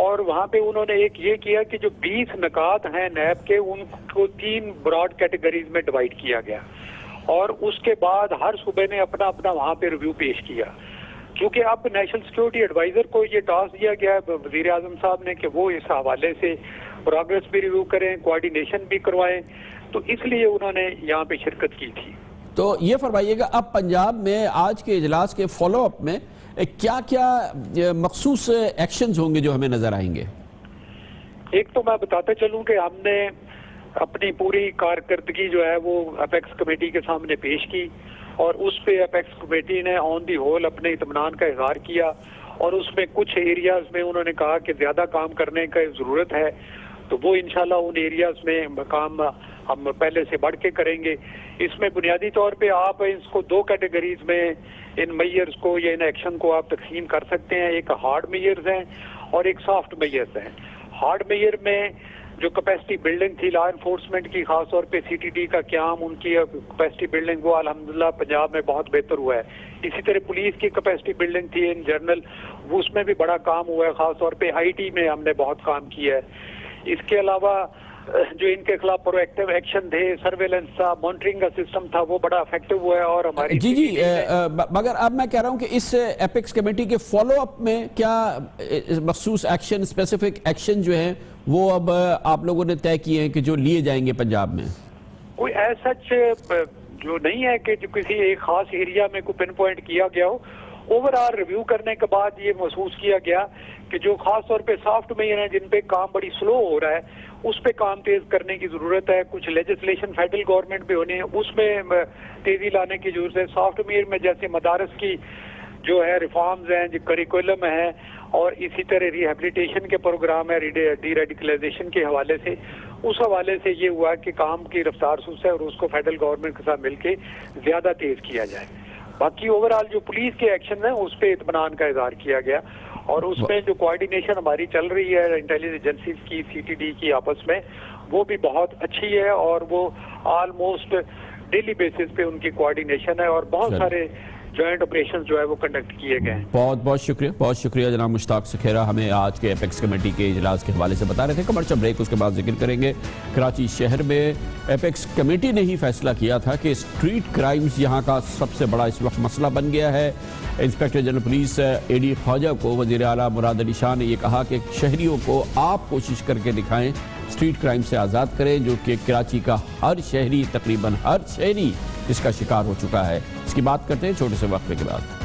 اور وہاں پہ انہوں نے ایک یہ کیا کہ جو 20 نکات ہیں نیب کے ان کو 3 براڈ کیٹیگریز میں ڈیوائڈ کیا گیا، اور اس کے بعد ہر صوبے نے اپنا اپنا وہاں پہ ریویو پیش کیا. کیونکہ اب نیشنل سیکورٹی ایڈوائزر کو یہ ٹاسک دیا گیا ہے وزیر اعظم صاحب نے کہ وہ اس حوالے سے پروگرس بھی ریویو کریں، کوآرڈینیشن بھی کروائیں، تو اس لیے انہوں نے یہاں پہ شرکت کی تھی. تو یہ فرمائیے گا اب پنجاب میں آج کے اجلاس کے فالو اپ میں کیا کیا مخصوص ایکشنز ہوں گے جو ہمیں نظر آئیں گے؟ ایک تو میں بتاتا چلوں کہ ہم نے اپنی پوری کارکردگی جو ہے وہ اپیکس کمیٹی کے سامنے پیش کی، اور اس پہ اپیکس کمیٹی نے آن دی ہول اپنے اطمینان کا اظہار کیا، اور اس میں کچھ ایریاز میں انہوں نے کہا کہ زیادہ کام کرنے کی ضرورت ہے، تو وہ انشاءاللہ ان ایریاز میں کام ہم پہلے سے بڑھ کے کریں گے. اس میں بنیادی طور پہ آپ اس کو 2 کیٹیگریز میں ان میئرز کو یا ان ایکشن کو آپ تقسیم کر سکتے ہیں. ایک ہارڈ میئرز ہیں اور ایک سافٹ میئرز ہیں. ہارڈ میئر میں جو کیپیسٹی بلڈنگ تھی لا انفورسمنٹ کی، خاص طور پہ سی ٹی ڈی کا قیام، ان کی کیپیسٹی بلڈنگ وہ الحمدللہ پنجاب میں بہت بہتر ہوا ہے. اسی طرح پولیس کی کیپیسٹی بلڈنگ تھی ان جنرل، وہ اس میں بھی بڑا کام ہوا ہے، خاص طور پہ آئی ٹی میں ہم نے بہت کام کیا ہے. اس کے علاوہ جو ان کے خلاف پرو ایکٹیو ایکشن تھے، سرویلنس تھا، مانیٹرنگ کا سسٹم تھا، وہ بڑا افیکٹو ہوا ہے. اور ہماری جی مگر اب میں کہہ رہا ہوں کہ اس ایپیکس کمیٹی کے فالو اپ میں کیا مخصوص ایکشن، اسپیسیفک ایکشن جو ہیں وہ اب آپ لوگوں نے طے کیے ہیں کہ جو لیے جائیں گے پنجاب میں؟ کوئی ایسا جو نہیں ہے کہ جو کسی ایک خاص ایریا میں کوئی پن پوائنٹ کیا گیا ہو. اوور آل ریویو کرنے کے بعد یہ محسوس کیا گیا کہ جو خاص طور پہ سافٹ میئر ہیں جن پہ کام بڑی سلو ہو رہا ہے اس پہ کام تیز کرنے کی ضرورت ہے. کچھ لیجسلیشن فیڈرل گورنمنٹ پہ ہونے ہیں اس میں تیزی لانے کی ضرورت ہے. سافٹ میئر میں جیسے مدارس کی جو ہے ریفارمز ہیں، جو کریکولم ہے، اور اسی طرح ریہیبلیٹیشن کے پروگرام ہے ڈی ریڈیکلائزیشن کے حوالے سے، اس حوالے سے یہ ہوا کہ کام کی رفتار سست ہے اور اس کو فیڈرل گورنمنٹ کے ساتھ مل کے زیادہ تیز کیا جائے. باقی اوور آل جو پولیس کے ایکشن ہیں اس پہ اطمینان کا اظہار کیا گیا، اور اس میں جو کوآرڈینیشن ہماری چل رہی ہے انٹیلیجنس ایجنسیز کی، سی ٹی ڈی کی آپس میں، وہ بھی بہت اچھی ہے، اور وہ آلموسٹ ڈیلی بیسس پہ ان کی کوآرڈینیشن ہے، اور بہت سارے جوائنٹ آپریشن جو ہے وہ کنڈکٹ کیے گئے ہیں. بہت شکریہ جناب مشتاق سکھیرا، ہمیں آج کے ایپیکس کمیٹی کے اجلاس کے حوالے سے بتا رہے تھے. کمرشل بریک اس کے بعد ذکر کریں گے. کراچی شہر میں ایپیکس کمیٹی نے ہی فیصلہ کیا تھا کہ اسٹریٹ کرائمز یہاں کا سب سے بڑا اس وقت مسئلہ بن گیا ہے. انسپیکٹر جنرل پولیس اے ڈی خواجہ کو وزیر اعلیٰ مراد علی شاہ نے یہ کہا کہ شہریوں کو آپ کوشش کر کے دکھائیں، اسٹریٹ کرائم سے آزاد کریں، جو کہ کراچی کا ہر شہری، تقریباً ہر شہری اس کا شکار ہو چکا ہے. اس کی بات کرتے ہیں چھوٹے سے وقفے کے بعد.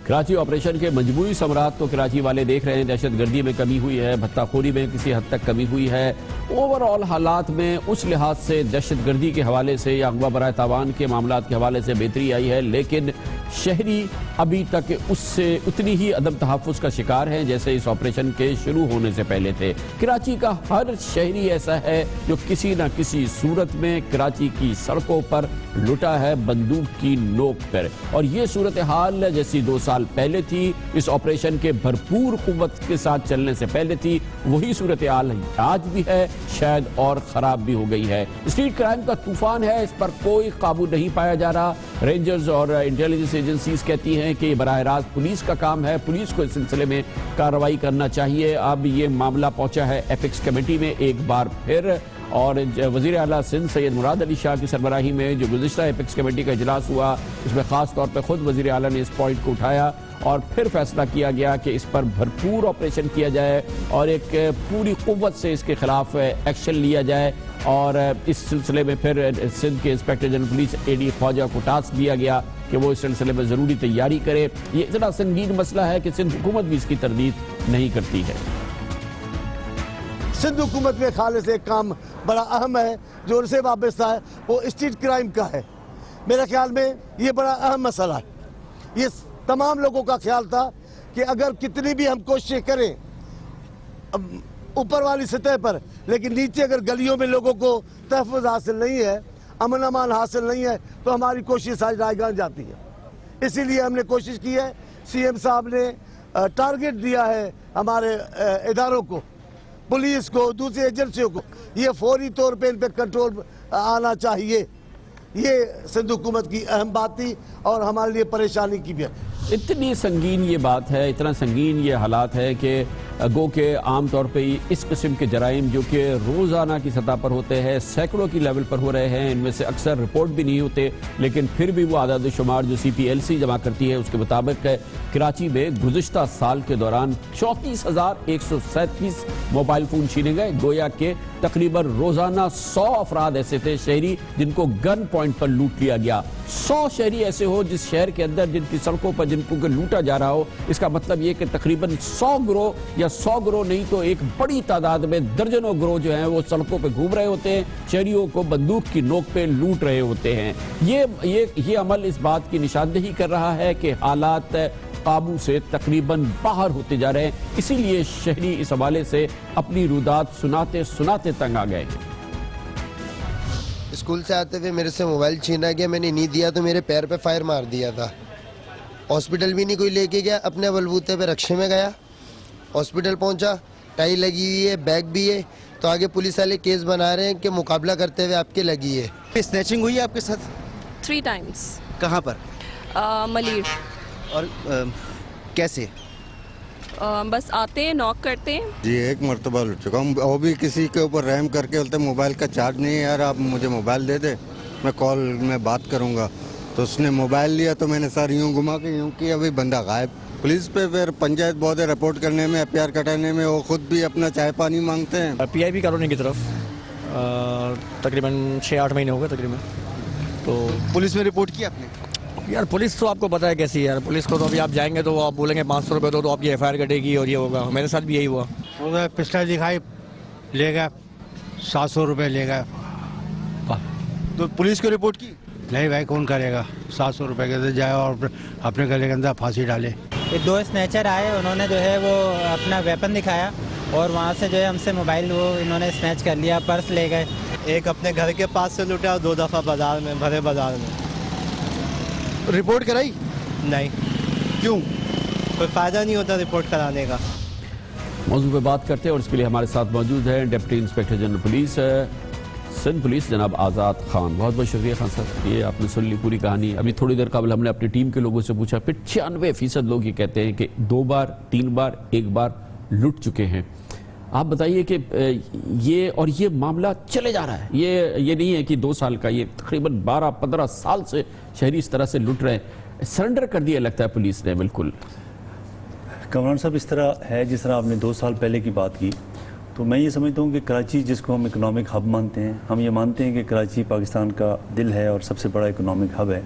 کراچی آپریشن کے مجموعی ثمرات کو کراچی والے دیکھ رہے ہیں. دہشت گردی میں کمی ہوئی ہے، بھتہ خوری میں کسی حد تک کمی ہوئی ہے. اوور آل حالات میں اس لحاظ سے دہشت گردی کے حوالے سے یا اغوا برائے تاوان کے معاملات کے حوالے سے بہتری آئی ہے، لیکن شہری ابھی تک اس سے اتنی ہی عدم تحفظ کا شکار ہیں جیسے اس آپریشن کے شروع ہونے سے پہلے تھے. کراچی کا ہر شہری ایسا ہے جو کسی نہ کسی صورت میں کراچی کی سڑکوں پر لٹا ہے بندوق کی نوک پر، اور یہ صورتحال جیسی 2 سال پہلے تھی، اس آپریشن کے بھرپور قوت کے ساتھ چلنے سے پہلے تھی، وہی صورتحال آج بھی ہے، شاید اور خراب بھی ہو گئی ہے. اسٹریٹ کرائم کا طوفان ہے، اس پر کوئی قابو نہیں پایا جا رہا. رینجرز اور انٹیلیجنس ایجنسیز کہتی ہیں کہ یہ براہ راست پولیس کا کام ہے، پولیس کو اس سلسلے میں کارروائی کرنا چاہیے. اب یہ معاملہ پہنچا ہے ایپیکس کمیٹی میں ایک بار پھر، اور وزیر اعلیٰ سندھ سید مراد علی شاہ کی سربراہی میں جو گزشتہ ایپیکس کمیٹی کا اجلاس ہوا، اس میں خاص طور پہ خود وزیر اعلیٰ نے اس پوائنٹ کو اٹھایا اور پھر فیصلہ کیا گیا کہ اس پر بھرپور آپریشن کیا جائے اور ایک پوری قوت سے اس کے خلاف ایکشن لیا جائے اور اس سلسلے میں پھر سندھ کے انسپیکٹر جنرل پولیس AD خواجہ کو ٹاسک دیا گیا کہ وہ اس سلسلے میں ضروری تیاری کرے. یہ اتنا سنگین مسئلہ ہے کہ سندھ حکومت بھی اس کی تردید نہیں کرتی ہے. سندھ حکومت میں خالص ایک کام بڑا اہم ہے جو ان سے وابستہ ہے، وہ اسٹریٹ کرائم کا ہے. میرے خیال میں یہ بڑا اہم مسئلہ ہے. یہ تمام لوگوں کا خیال تھا کہ اگر کتنی بھی ہم کوششیں کریں اوپر والی سطح پر، لیکن نیچے اگر گلیوں میں لوگوں کو تحفظ حاصل نہیں ہے، امن امان حاصل نہیں ہے، تو ہماری کوشش ساری رائیگان جاتی ہے. اسی لیے ہم نے کوشش کی ہے. CM صاحب نے ٹارگٹ دیا ہے ہمارے اداروں کو، پولیس کو، دوسری ایجنسیوں کو، یہ فوری طور پہ ان پہ کنٹرول آنا چاہیے. یہ سندھ حکومت کی اہم بات تھی اور ہمارے لیے پریشانی کی بھی ہے. اتنی سنگین یہ بات ہے، اتنا سنگین یہ حالات ہے کہ گو کہ عام طور پہ اس قسم کے جرائم جو کہ روزانہ کی سطح پر ہوتے ہیں، سینکڑوں کی لیول پر ہو رہے ہیں، ان میں سے اکثر رپورٹ بھی نہیں ہوتے، لیکن پھر بھی وہ اعداد و شمار جو CPLC جمع کرتی ہے اس کے مطابق کراچی میں گزشتہ سال کے دوران 34,137 موبائل فون چھینے گئے. گویا کہ تقریباً روزانہ 100 افراد ایسے تھے شہری جن کو گن پوائنٹ پر لوٹ لیا گیا. 100 شہری ایسے ہو جس شہر کے اندر جن کی سڑکوں پر جن کو لوٹا جا رہا ہو، اس کا مطلب یہ کہ تقریباً 100 گروہ یا 100 گروہ نہیں تو ایک بڑی تعداد میں درجنوں گروہ جو ہیں وہ سڑکوں پہ گھوم رہے ہوتے ہیں، شہریوں کو بندوق کی نوک پہ لوٹ رہے ہوتے ہیں. یہ عمل اس بات کی نشاندہی کر رہا ہے کہ حالات قابو سے تقریباً باہر ہوتے جا رہے ہیں. اسی لیے شہری اس حوالے سے اپنی رودات سناتے سناتے تنگ آ گئے ہیں. اسکول سے آتے ہوئے میرے سے موبائل چھینا گیا، میں نے نہیں دیا تو میرے پیر پہ فائر مار دیا تھا. ہاسپٹل بھی نہیں کوئی لے کے گیا، اپنے بلبوتے پہ رکشے میں گیا، ہاسپٹل پہنچا، ٹائی لگی ہوئی ہے، بیگ بھی ہے، تو آگے پولیس والے کیس بنا رہے ہیں کہ مقابلہ کرتے ہوئے آپ کے لگی ہے. اسنیچنگ ہوئی ہے آپ کے ساتھ؟ 3 times. کہاں پر؟ ملیر. اور کیسے؟ بس آتے ہیں، ناک کرتے ہیں. جی 1 مرتبہ لٹ چکا ہوں. وہ بھی کسی کے اوپر رحم کر کے بولتے موبائل کا چارج نہیں ہے، یار آپ مجھے موبائل دے دے، میں کال میں بات کروں گا. تو اس نے موبائل لیا تو میں نے سر یوں گھما کے یوں کیا، ابھی بندہ غائب. پولیس پہ پھر پنچایت بہت ہے رپورٹ کرنے میں، FIR کٹانے میں، وہ خود بھی اپنا چائے پانی مانگتے ہیں. PIB کالونی کی طرف تقریباً 6-8 مہینے ہو گئے تقریباً. تو پولیس میں رپورٹ کی آپ نے؟ یار پولیس تو آپ کو پتہ ہے کیسی ہے یار. پولیس کو تو ابھی آپ جائیں گے تو وہ آپ بولیں گے 500 روپے دو تو آپ کی FIR کٹے گی اور یہ ہوگا. میرے ساتھ بھی یہی ہوا. پسٹل دکھائی، لے گا 700 روپے لے گا. تو پولیس کو رپورٹ کی؟ نہیں بھائی، کون کرے گا؟ 700 روپے کے جائے اور اپنے گلے کے اندر پھانسی ڈالے. 2 اسنیچر آئے، انہوں نے جو ہے وہ اپنا ویپن دکھایا اور وہاں سے جو ہے ہم سے موبائل وہ انہوں نے اسنیچ کر لیا، پرس لے گئے. ایک اپنے گھر کے پاس سے لوٹا اور 2 دفعہ بازار میں، بھرے بازار میں. رپورٹ کرائی؟ نہیں. کیوں؟ کوئی فائدہ نہیں ہوتا رپورٹ کرانے کا. موضوع پہ بات کرتے ہیں اور اس کے لیے ہمارے ساتھ موجود ہیں deputy inspector general police Sindh police جناب آزاد خان. بہت بہت شکریہ خان صاحب. یہ آپ نے سن لی پوری کہانی. ابھی تھوڑی دیر قبل ہم نے اپنی ٹیم کے لوگوں سے پوچھا، پھر 96% لوگ یہ کہتے ہیں کہ 2 بار 3 بار 1 بار لٹ چکے ہیں. آپ بتائیے کہ یہ معاملہ چلے جا رہا ہے. یہ نہیں ہے کہ 2 سال کا، یہ تقریباً 12-15 سال سے شہری اس طرح سے لٹ رہے ہیں. سرنڈر کر دیا لگتا ہے پولیس نے. بالکل کامران صاحب، اس طرح ہے جس طرح آپ نے 2 سال پہلے کی بات کی، تو میں یہ سمجھتا ہوں کہ کراچی جس کو ہم اکنامک ہب مانتے ہیں، ہم یہ مانتے ہیں کہ کراچی پاکستان کا دل ہے اور سب سے بڑا اکنامک ہب ہے.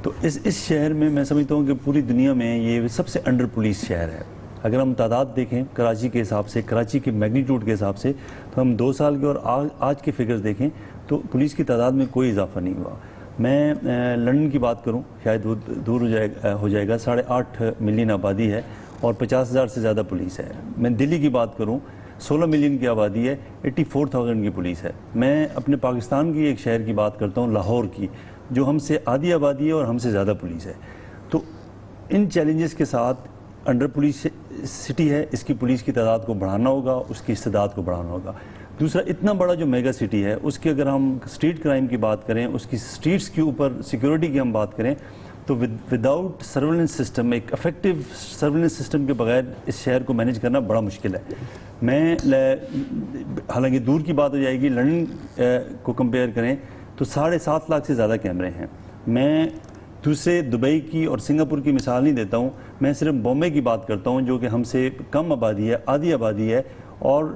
تو اس شہر میں میں سمجھتا ہوں کہ پوری دنیا میں یہ سب سے انڈر پولیس شہر ہے. اگر ہم تعداد دیکھیں کراچی کے حساب سے، کراچی کے میگنیٹیوڈ کے حساب سے، تو ہم 2 سال کے اور آج کے فگرز دیکھیں تو پولیس کی تعداد میں کوئی اضافہ نہیں ہوا. میں لندن کی بات کروں، شاید وہ دور ہو جائے گا. 8.5 ملین آبادی ہے اور 50,000 سے زیادہ پولیس ہے. میں دلی کی بات کروں، 16 ملین کی آبادی ہے، 84,000 کی پولیس ہے. میں اپنے پاکستان کی ایک شہر کی بات کرتا ہوں، لاہور کی، جو ہم سے آدھی آبادی ہے اور ہم سے زیادہ پولیس ہے. تو ان چیلنجز کے ساتھ انڈر پولیس سٹی ہے، اس کی پولیس کی تعداد کو بڑھانا ہوگا، اس کی استعداد کو بڑھانا ہوگا. دوسرا، اتنا بڑا جو میگا سٹی ہے اس کی اگر ہم اسٹریٹ کرائم کی بات کریں، اس کی سٹریٹس کے اوپر سیکیورٹی کی ہم بات کریں، تو وداؤٹ سرویلنس سسٹم، ایک افیکٹو سرویلنس سسٹم کے بغیر اس شہر کو مینیج کرنا بڑا مشکل ہے. میں حالانکہ دور کی بات ہو جائے گی، لندن کو کمپیئر کریں تو 7.5 لاکھ سے زیادہ کیمرے ہیں. میں دوسرے دبئی کی اور سنگاپور کی مثال نہیں دیتا ہوں، میں صرف بامبے کی بات کرتا ہوں جو کہ ہم سے کم آبادی ہے، آدھی آبادی ہے، اور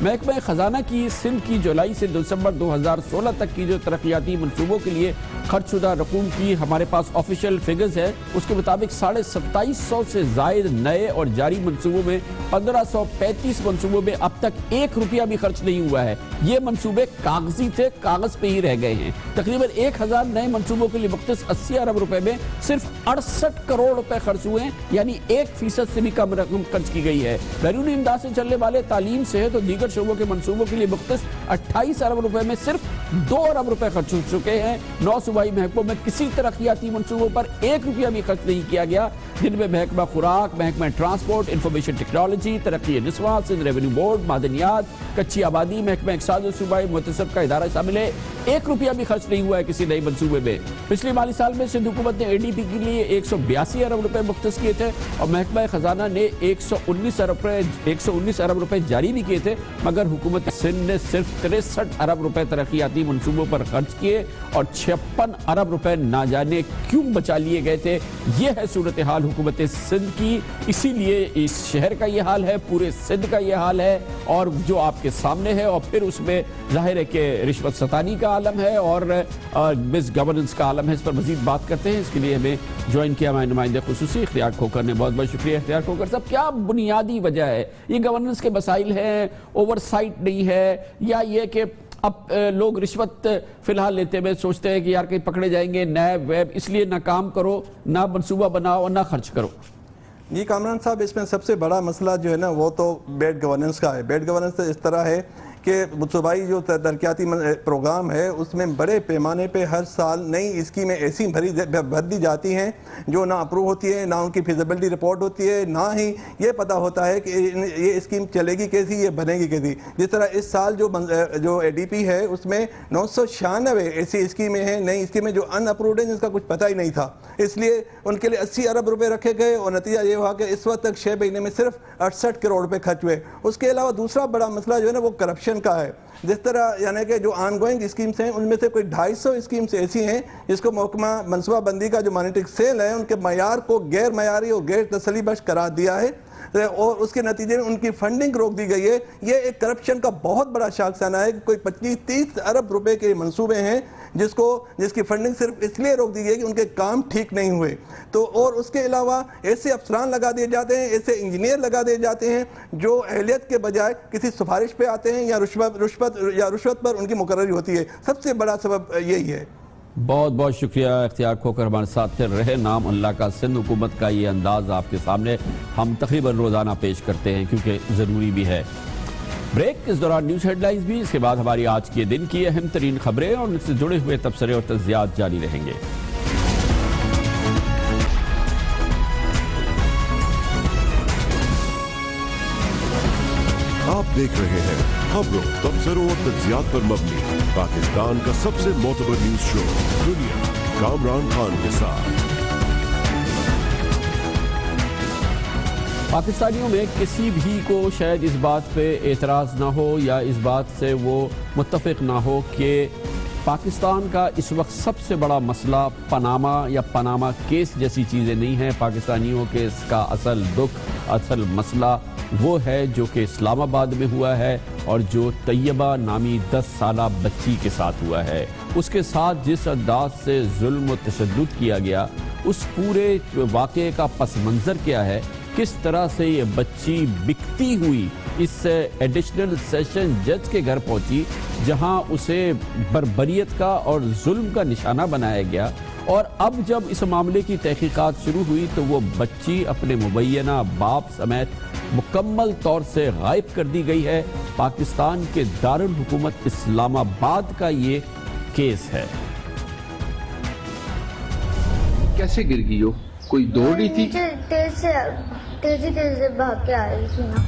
محکمہ خزانہ کی سندھ کی جولائی سے دسمبر 2016 تک کی جو ترقیاتی منصوبوں کے لیے خرچ شدہ رقوم کی ہمارے پاس آفیشیل فگرز ہے، اس کے مطابق 2750 سے زائد نئے اور جاری منصوبوں میں 1535 منصوبوں میں اب تک 1 روپیہ بھی خرچ نہیں ہوا ہے۔ یہ منصوبے کاغذی تھے، کاغذ پہ ہی رہ گئے ہیں۔ تقریباً 1000 نئے منصوبوں کے لیے مختص 80 ارب روپے میں صرف 68 کروڑ روپے خرچ ہوئے ہیں، یعنی 1% سے بھی کم رقم خرچ کی گئی ہے۔ بیرونی امداد سے چلنے والے تعلیم، صحت اور دیگر شعبوں کے منصوبوں کے لیے مختص 28 ارب روپے میں صرف 2 ارب روپے خرچ ہو چکے ہیں۔ 9 صوبائی محکموں میں کسی ترقیاتی منصوبوں پر 1 روپیہ بھی خرچ نہیں کیا گیا، جن میں محکمہ خوراک، محکمہ ٹرانسپورٹ، انفارمیشن ٹیکنالوجی، ترقی نسواں، سندھ ریونیو بورڈ، معدنیات، کچی آبادی، محکمہ اقتصاد و صوبائی متصب کا ادارہ شامل ہے۔ 1 روپیہ بھی خرچ نہیں ہوا ہے کسی نئے منصوبے میں۔ پچھلے مالی سال میں سندھ حکومت نے اے ڈی پی کے لیے 182 ارب روپے مختص کیے تھے اور محکمہ خزانہ نے 119 ارب روپے جاری بھی کیے تھے، مگر حکومت سندھ نے صرف 63 ارب روپے ترقیاتی منصوبوں پر خرچ کیے اور 56 ارب روپے نہ جانے کیوں بچا لیے گئے تھے۔ یہ ہے صورتحال حکومت سندھ کی، اسی لیے اس شہر کا یہ حال ہے، پورے سندھ کا یہ حال ہے، اور جو آپ کے سامنے ہے، اور پھر اس میں ظاہر ہے کہ رشوت ستانی کا عالم ہے اور مس گورننس کا عالم ہے۔ اس پر مزید بات کرتے ہیں، اس کے لیے ہمیں جوائن کیا ہمارے نمائندے خصوصی اختیار کھوکر نے۔ بہت بہت شکریہ اختیار کھوکر صاحب۔ کیا بنیادی وجہ ہے؟ یہ گورننس کے مسائل ہیں، اوور سائٹ نہیں ہے، یا یہ کہ اب لوگ رشوت فی الحال لیتے ہوئے سوچتے ہیں کہ یار کہیں پکڑے جائیں گے، نیب ویب، اس لیے نہ کام کرو، نہ منصوبہ بناؤ اور نہ خرچ کرو؟ جی کامران صاحب، اس میں سب سے بڑا مسئلہ جو ہے نا وہ تو بیڈ گورننس کا ہے۔ بیڈ گورننس اس طرح ہے کہ صوبائی جو ترقیاتی پروگرام ہے اس میں بڑے پیمانے پہ ہر سال نئی اسکیمیں ایسی بھر دی جاتی ہیں جو نہ اپروو ہوتی ہے، نہ ان کی فیزیبلٹی رپورٹ ہوتی ہے، نہ ہی یہ پتہ ہوتا ہے کہ یہ اسکیم چلے گی کیسی، یہ بنے گی کیسی۔ جس طرح اس سال جو اے ڈی پی ہے اس میں 996 ایسی اسکیمیں ہیں، نئی اسکیمیں جو ان اپرووڈ ہیں، جس کا کچھ پتہ ہی نہیں تھا، اس لیے ان کے لیے 80 ارب روپے رکھے گئے اور نتیجہ یہ ہوا کہ اس وقت تک 6 مہینے میں صرف 68 کروڑ روپے خرچ ہوئے۔ اس کے علاوہ دوسرا بڑا مسئلہ جو ہے نا وہ کرپشن کا ہے۔ جس طرح یعنی کہ جو آن گوئنگ اسکیمز ہیں ان میں سے کوئی 250 اسکیمز ایسی ہیں جس کو محکمہ منصوبہ بندی کا جو مانیٹرنگ سیل ہے ان کے معیار کو غیر معیاری اور غیر تسلی بخش قرار دیا ہے اور اس کے نتیجے میں ان کی فنڈنگ روک دی گئی ہے۔ یہ ایک کرپشن کا بہت بڑا شاخسانہ ہے کہ کوئی 25-30 ارب روپے کے منصوبے ہیں جس کی فنڈنگ صرف اس لیے روک دی گئی کہ ان کے کام ٹھیک نہیں ہوئے۔ تو اور اس کے علاوہ ایسے افسران لگا دیے جاتے ہیں، ایسے انجینئر لگا دیے جاتے ہیں جو اہلیت کے بجائے کسی سفارش پہ آتے ہیں یا رشوت پر ان کی مقرری ہوتی ہے۔ سب سے بڑا سبب یہی ہے۔ بہت بہت شکریہ اختیار کھوکر ہمارے ساتھ رہے۔ نام اللہ کا سندھ حکومت کا یہ انداز آپ کے سامنے ہم تقریباً روزانہ پیش کرتے ہیں کیونکہ ضروری بھی ہے۔ بریک، اس دوران نیوز ہیڈ لائنز بھی، اس کے بعد ہماری آج کے دن کی اہم ترین خبریں اور ان سے جڑے ہوئے تبصرے اور تجزیات جاری رہیں گے۔ آپ دیکھ رہے ہیں خبروں، تبصروں اور تجزیات پر مبنی پاکستان کا سب سے معتبر نیوز شو دنیا، کامران خان کے ساتھ۔ پاکستانیوں میں کسی بھی کو شاید اس بات پہ اعتراض نہ ہو یا اس بات سے وہ متفق نہ ہو کہ پاکستان کا اس وقت سب سے بڑا مسئلہ پاناما کیس جیسی چیزیں نہیں ہیں۔ پاکستانیوں کے اس کا اصل دکھ، اصل مسئلہ وہ ہے جو کہ اسلام آباد میں ہوا ہے اور جو طیبہ نامی 10 سالہ بچی کے ساتھ ہوا ہے۔ اس کے ساتھ جس انداز سے ظلم و تشدد کیا گیا، اس پورے واقعے کا پس منظر کیا ہے، کس طرح سے یہ بچی بکتی ہوئی اس ایڈیشنل سیشن جج کے گھر پہنچی جہاں اسے بربریت کا اور ظلم کا نشانہ بنایا گیا، اور اب جب اس معاملے کی تحقیقات شروع ہوئی تو وہ بچی اپنے مبینہ باپ سمیت مکمل طور سے غائب کر دی گئی ہے۔ پاکستان کے دارالحکومت اسلام آباد کا یہ کیس ہے۔ کیسے گر گئی ہو؟ کوئی دوڑ رہی تھی؟ تیزی بھاگ کے آ رہی تھی نا۔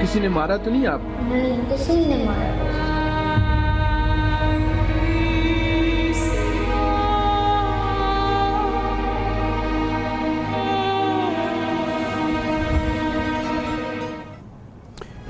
کسی نے مارا تو نہیں آپ؟ نہیں، کسی نے مارا۔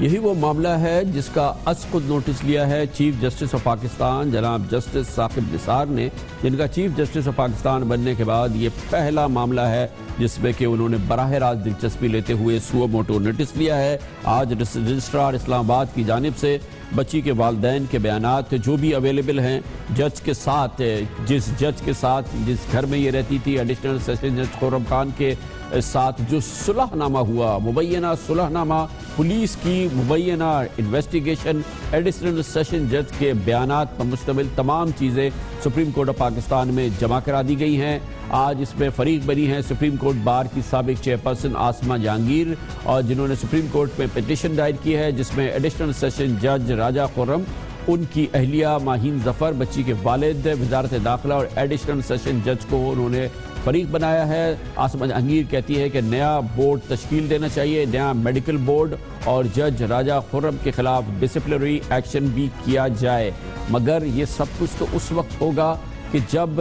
یہی وہ معاملہ ہے جس کا از خود نوٹس لیا ہے چیف جسٹس آف پاکستان جناب جسٹس ثاقب نثار نے، جن کا چیف جسٹس آف پاکستان بننے کے بعد یہ پہلا معاملہ ہے جس میں کہ انہوں نے براہ راست دلچسپی لیتے ہوئے سو موٹو نوٹس لیا ہے۔ آج رجسٹرار اسلام آباد کی جانب سے بچی کے والدین کے بیانات جو بھی اویلیبل ہیں جج کے ساتھ، جس گھر میں یہ رہتی تھی ایڈیشنل سیشن جج خرم خان کے ساتھ جو صلح نامہ ہوا، مبینہ صلح نامہ، پولیس کی مبینہ انویسٹیگیشن، ایڈیشنل سیشن جج کے بیانات پر مشتمل تمام چیزیں سپریم کورٹ آف پاکستان میں جمع کرا دی گئی ہیں۔ آج اس میں فریق بنی ہیں سپریم کورٹ بار کی سابق چیئرپرسن عاصمہ جہانگیر، اور جنہوں نے سپریم کورٹ میں پیٹیشن دائر کی ہے جس میں ایڈیشنل سیشن جج راجہ خرم، ان کی اہلیہ ماہین ظفر، بچی کے والد، وزارت داخلہ اور ایڈیشنل سیشن جج کو انہوں نے فریق بنایا ہے۔ عاصمہ جہانگیر کہتی ہے کہ نیا بورڈ تشکیل دینا چاہیے، نیا میڈیکل بورڈ، اور جج راجہ خرم کے خلاف ڈسپلنری ایکشن بھی کیا جائے، مگر یہ سب کچھ تو اس وقت ہوگا کہ جب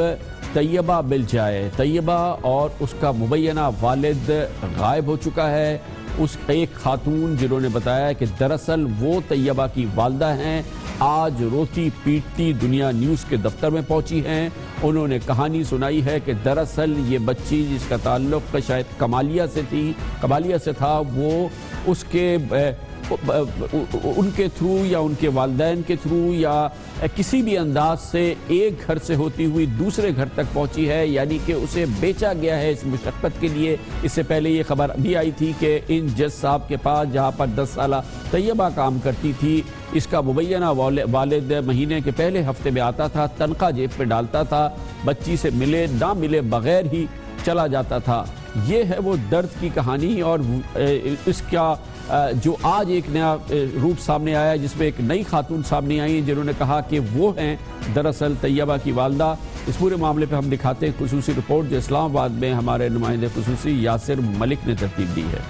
طیبہ مل جائے۔ طیبہ اور اس کا مبینہ والد غائب ہو چکا ہے۔ اس ایک خاتون جنہوں نے بتایا کہ دراصل وہ طیبہ کی والدہ ہیں، آج روتی پیٹتی دنیا نیوز کے دفتر میں پہنچی ہیں۔ انہوں نے کہانی سنائی ہے کہ دراصل یہ بچی جس کا تعلق شاید کمالیہ سے تھا، وہ اس کے ان کے تھرو یا ان کے والدین کے تھرو یا کسی بھی انداز سے ایک گھر سے ہوتی ہوئی دوسرے گھر تک پہنچی ہے، یعنی کہ اسے بیچا گیا ہے اس مشقت کے لیے۔ اس سے پہلے یہ خبر بھی آئی تھی کہ ان جج صاحب کے پاس جہاں پر 10 سالہ طیبہ کام کرتی تھی، اس کا مبینہ والد مہینے کے پہلے ہفتے میں آتا تھا، تنخواہ جیب پہ ڈالتا تھا، بچی سے ملے نہ ملے بغیر ہی چلا جاتا تھا۔ یہ ہے وہ درد کی کہانی، اور اس کا جو آج ایک نیا روپ سامنے آیا ہے جس میں ایک نئی خاتون سامنے آئی ہیں جنہوں نے کہا کہ وہ ہیں دراصل طیبہ کی والدہ۔ اس پورے معاملے پہ ہم دکھاتے ہیں خصوصی رپورٹ جو اسلام آباد میں ہمارے نمائندے خصوصی یاسر ملک نے ترتیب دی ہے۔